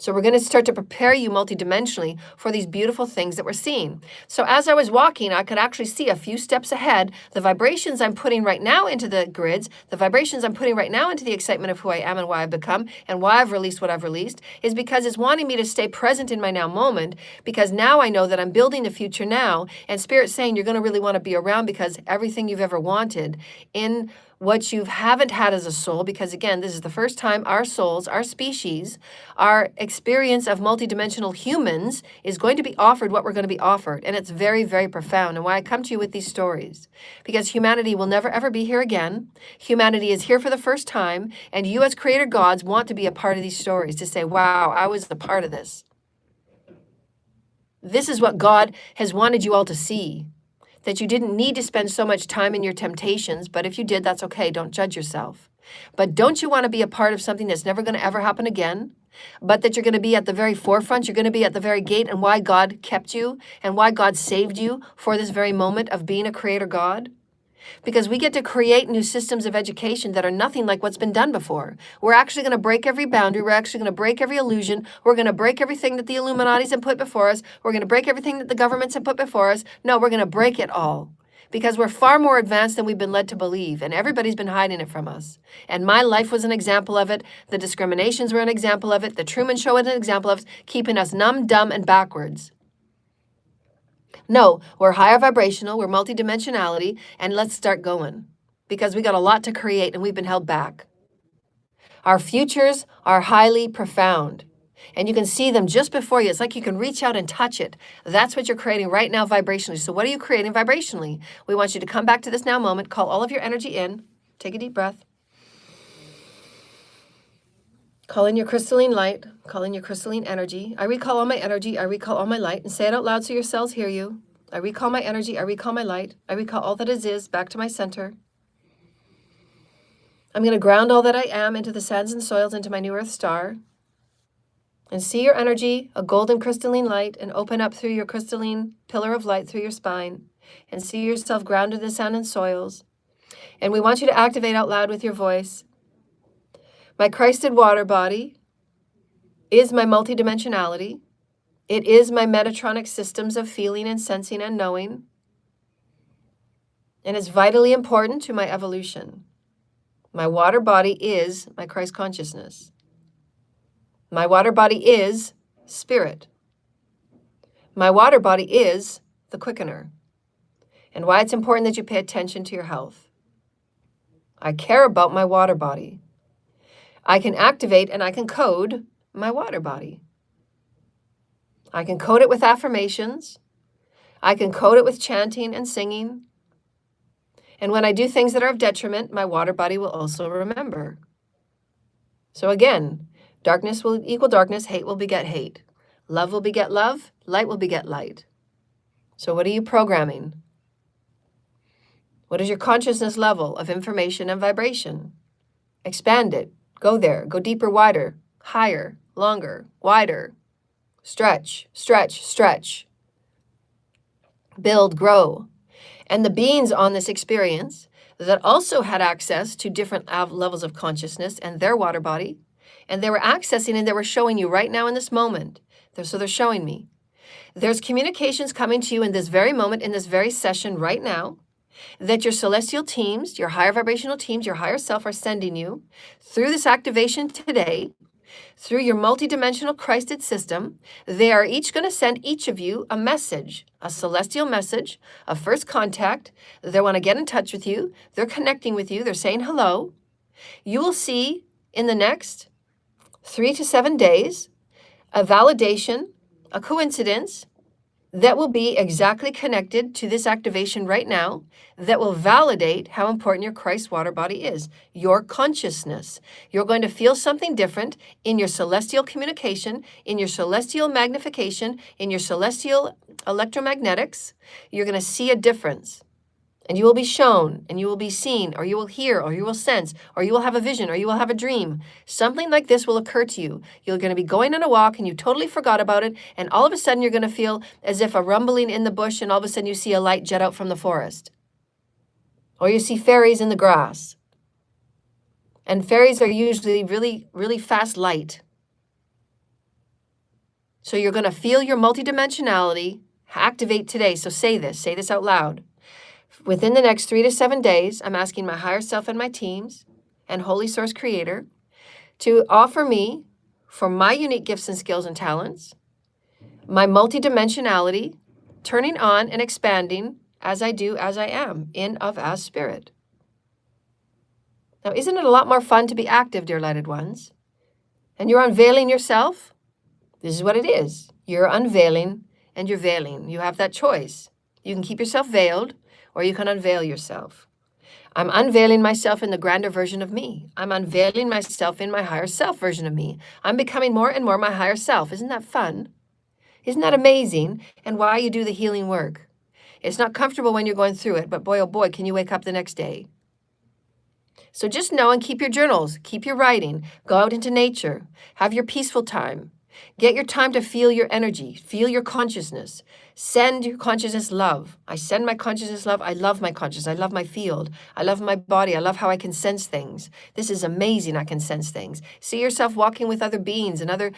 So we're going to start to prepare you multidimensionally for these beautiful things that we're seeing. So as I was walking, I could actually see a few steps ahead, the vibrations I'm putting right now into the grids, the vibrations I'm putting right now into the excitement of who I am and why I've become and why I've released what I've released, is because it's wanting me to stay present in my now moment, because now I know that I'm building the future now, and Spirit's saying you're going to really want to be around, because everything you've ever wanted in what you haven't had as a soul, because again, this is the first time our souls, our species, our experience of multidimensional humans is going to be offered what we're going to be offered. And it's very, very profound. And why I come to you with these stories, because humanity will never, ever be here again. Humanity is here for the first time. And you as creator gods want to be a part of these stories, to say, wow, I was a part of this. This is what God has wanted you all to see. that you didn't need to spend so much time in your temptations, but if you did, that's okay. Don't judge yourself. But don't you want to be a part of something that's never going to ever happen again? But that you're going to be at the very forefront, you're going to be at the very gate, and why God kept you and why God saved you for this very moment of being a creator God? Because we get to create new systems of education that are nothing like what's been done before. We're actually going to break every boundary. We're actually going to break every illusion. We're going to break everything that the Illuminatis have put before us. We're going to break everything that the governments have put before us. No, we're going to break it all. Because we're far more advanced than we've been led to believe, and everybody's been hiding it from us. And my life was an example of it. The discriminations were an example of it. The Truman Show was an example of it, keeping us numb, dumb, and backwards. No, we're higher vibrational, we're multidimensionality, and let's start going. Because we got a lot to create and we've been held back. Our futures are highly profound. And you can see them just before you. It's like you can reach out and touch it. That's what you're creating right now vibrationally. So what are you creating vibrationally? We want you to come back to this now moment, call all of your energy in, take a deep breath. Call in your crystalline light, call in your crystalline energy. I recall all my energy, I recall all my light, and say it out loud so your cells hear you. I recall my energy, I recall my light, I recall all that is back to my center. I'm going to ground all that I am into the sands and soils, into my new earth star. And see your energy, a golden crystalline light, and open up through your crystalline pillar of light through your spine. And see yourself grounded in the sand and soils. And we want you to activate out loud with your voice. My Christed water body is my multidimensionality. It is my Metatronic systems of feeling and sensing and knowing. And it's vitally important to my evolution. My water body is my Christ consciousness. My water body is spirit. My water body is the quickener. And why it's important that you pay attention to your health. I care about my water body. I can activate and I can code my water body. I can code it with affirmations. I can code it with chanting and singing. And when I do things that are of detriment, my water body will also remember. So again, darkness will equal darkness, hate will beget hate. Love will beget love, light will beget light. So what are you programming? What is your consciousness level of information and vibration? Expand it. Go there. Go deeper, wider, higher, longer, wider. Stretch, stretch, stretch. Build, grow. And the beings on this experience that also had access to different levels of consciousness and their water body, and they were accessing and they were showing you right now in this moment. So they're showing me. There's communications coming to you in this very moment, in this very session right now, that your celestial teams, your higher vibrational teams, your higher self are sending you through this activation today, through your multidimensional Christed system. They are each going to send each of you a message, a celestial message, a first contact. They want to get in touch with you. They're connecting with you. They're saying hello. You will see in the next 3 to 7 days a validation, a coincidence that will be exactly connected to this activation right now, that will validate how important your Christ water body is, your consciousness. You're going to feel something different in your celestial communication, in your celestial magnification, in your celestial electromagnetics. You're going to see a difference. And you will be shown, and you will be seen, or you will hear, or you will sense, or you will have a vision, or you will have a dream. Something like this will occur to you. You're going to be going on a walk, and you totally forgot about it, and all of a sudden you're going to feel as if a rumbling in the bush, and all of a sudden you see a light jet out from the forest. Or you see fairies in the grass. And fairies are usually really, really fast light. So you're going to feel your multidimensionality activate today. So say this out loud. Within the next 3 to 7 days, I'm asking my higher self and my teams and Holy Source Creator to offer me, for my unique gifts and skills and talents, my multidimensionality, turning on and expanding as I do, as I am, in, of, as spirit. Now, isn't it a lot more fun to be active, dear lighted ones? And you're unveiling yourself? This is what it is. You're unveiling and you're veiling. You have that choice. You can keep yourself veiled, or you can unveil yourself. I'm unveiling myself in the grander version of me. I'm unveiling myself in my higher self version of me. I'm becoming more and more my higher self. Isn't that fun? Isn't that amazing? And why you do the healing work It's not comfortable when you're going through it, but boy, oh boy, can you wake up the next day. So just know and keep your journals, keep your writing, go out into nature, have your peaceful time. Get your time to feel your energy, feel your consciousness. Send your consciousness love. I send my consciousness love. I love my consciousness. I love my field. I love my body. I love how I can sense things. This is amazing. I can sense things. See yourself walking with other beings and other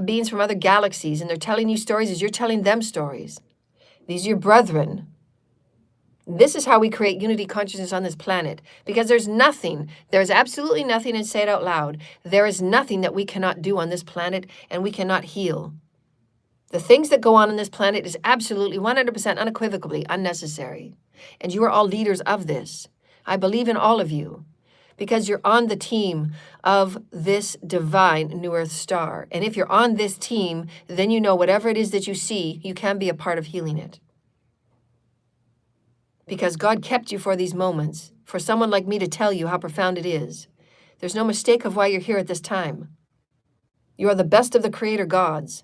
beings from other galaxies, and they're telling you stories as you're telling them stories. These are your brethren. This is how we create unity consciousness on this planet, because there's absolutely nothing, and say it out loud, there is nothing that we cannot do on this planet and we cannot heal. The things that go on this planet is absolutely 100% unequivocally unnecessary. And you are all leaders of this. I believe in all of you because you're on the team of this divine New Earth star. And if you're on this team, then you know whatever it is that you see, you can be a part of healing it. Because God kept you for these moments, for someone like me to tell you how profound it is. There's no mistake of why you're here at this time. You are the best of the creator gods,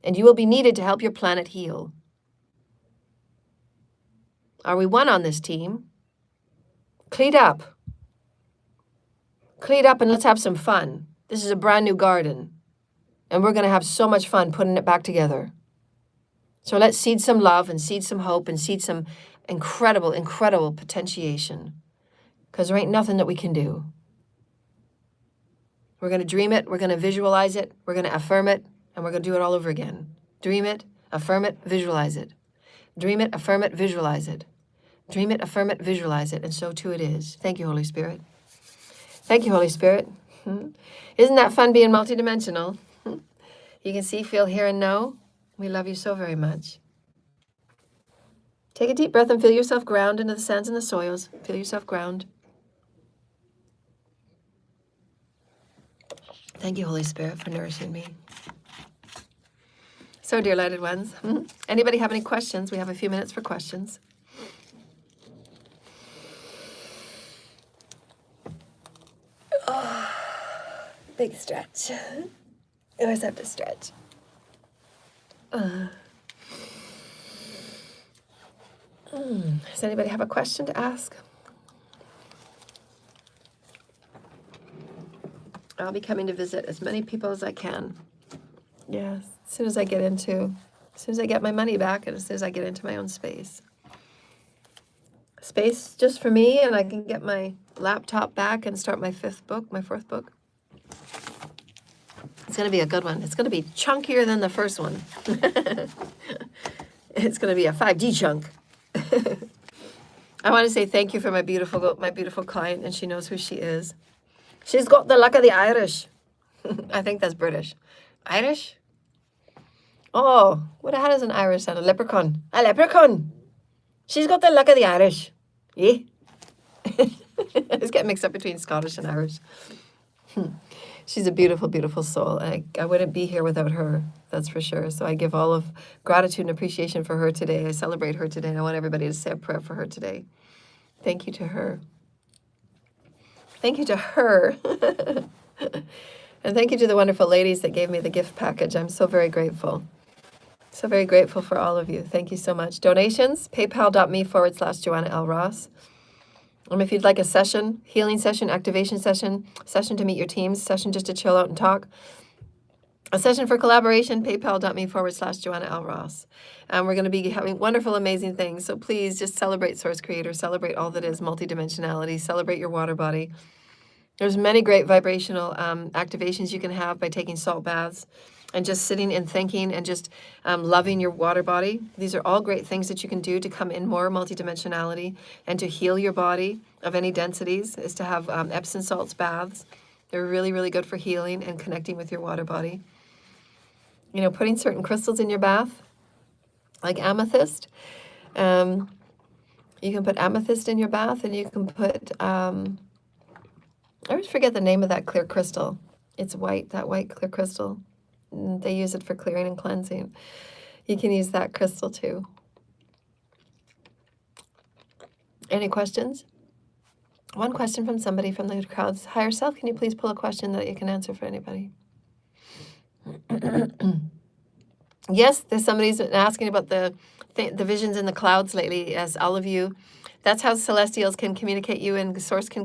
and you will be needed to help your planet heal. Are we one on this team? Cleat up. Cleat up and let's have some fun. This is a brand new garden, and we're going to have so much fun putting it back together. So let's seed some love and seed some hope and seed some incredible, incredible potentiation, because there ain't nothing that we can do. We're going to dream it, we're going to visualize it, we're going to affirm it, and we're going to do it all over again. Dream it, affirm it, visualize it. Dream it, affirm it, visualize it. Dream it, affirm it, visualize it, and so too it is. Thank you, Holy Spirit. Thank you, Holy Spirit. Isn't that fun being multidimensional? You can see, feel, hear, and know. We love you so very much. Take a deep breath and feel yourself ground into the sands and the soils. Feel yourself ground. Thank you, Holy Spirit, for nourishing me. So, dear lighted ones, anybody have any questions? We have a few minutes for questions. Oh, big stretch. I always have to stretch. Does anybody have a question to ask? I'll be coming to visit as many people as I can. Yes, as soon as I get my money back, and as soon as I get into my own space. Space just for me, and I can get my laptop back and start my fourth book. It's going to be a good one. It's going to be chunkier than the first one. It's going to be a 5D chunk. I want to say thank you for my beautiful client, and she knows who she is. She's got the luck of the Irish. I think that's British. Irish? Oh, how does an Irish sound? A leprechaun. A leprechaun. She's got the luck of the Irish. Yeah. I just get mixed up between Scottish and Irish. She's a beautiful, beautiful soul. And I wouldn't be here without her, that's for sure. So I give all of gratitude and appreciation for her today. I celebrate her today, and I want everybody to say a prayer for her today. Thank you to her. Thank you to her. And thank you to the wonderful ladies that gave me the gift package. I'm so very grateful. So very grateful for all of you. Thank you so much. Donations, paypal.me/Joanna L. Ross. If you'd like a session, healing session, activation session to meet your teams, session just to chill out and talk, a session for collaboration, paypal.me/Joanna L. Ross. And we're going to be having wonderful, amazing things. So please just celebrate Source Creator, celebrate all that is multidimensionality, celebrate your water body. There's many great vibrational activations you can have by taking salt baths and just sitting and thinking and just loving your water body. These are all great things that you can do to come in more multidimensionality and to heal your body of any densities, is to have Epsom salts baths. They're really, really good for healing and connecting with your water body. You know, putting certain crystals in your bath, like amethyst. You can put amethyst in your bath, and you can put, I always forget the name of that clear crystal. It's white, that white clear crystal. They use it for clearing and cleansing. You can use that crystal too. Any questions? One question from somebody from the crowd's higher self. Can you please pull a question that you can answer for anybody? Yes, there's somebody's been asking about the the visions in the clouds lately, as all of you. That's how celestials can communicate you, and the source can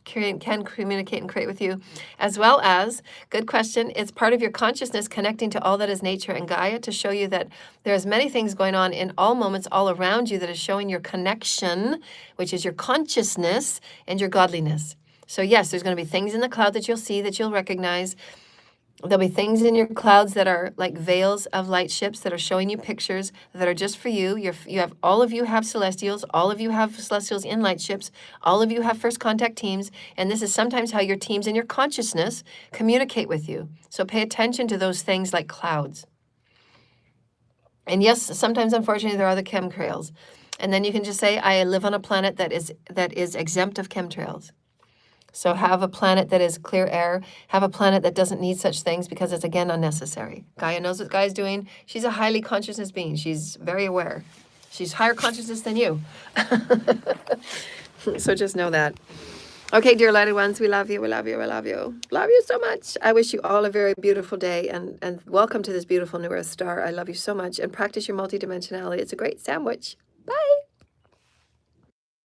can communicate and create with you, as well as, good question, it's part of your consciousness connecting to all that is nature and Gaia to show you that there's many things going on in all moments all around you that is showing your connection, which is your consciousness and your godliness. So yes, there's going to be things in the cloud that you'll see, that you'll recognize. There'll be things in your clouds that are like veils of light ships that are showing you pictures that are just for you. All of you have celestials. All of you have celestials in light ships. All of you have first contact teams. And this is sometimes how your teams in your consciousness communicate with you. So pay attention to those things like clouds. And yes, sometimes, unfortunately, there are the chemtrails. And then you can just say, I live on a planet that is exempt of chemtrails. So have a planet that is clear air. Have a planet that doesn't need such things because it's, again, unnecessary. Gaia knows what Gaia's doing. She's a highly consciousness being. She's very aware. She's higher consciousness than you. So just know that. Okay, dear lighted ones, we love you, we love you, we love you. Love you so much. I wish you all a very beautiful day, and welcome to this beautiful new Earth star. I love you so much, and practice your multidimensionality. It's a great sandwich.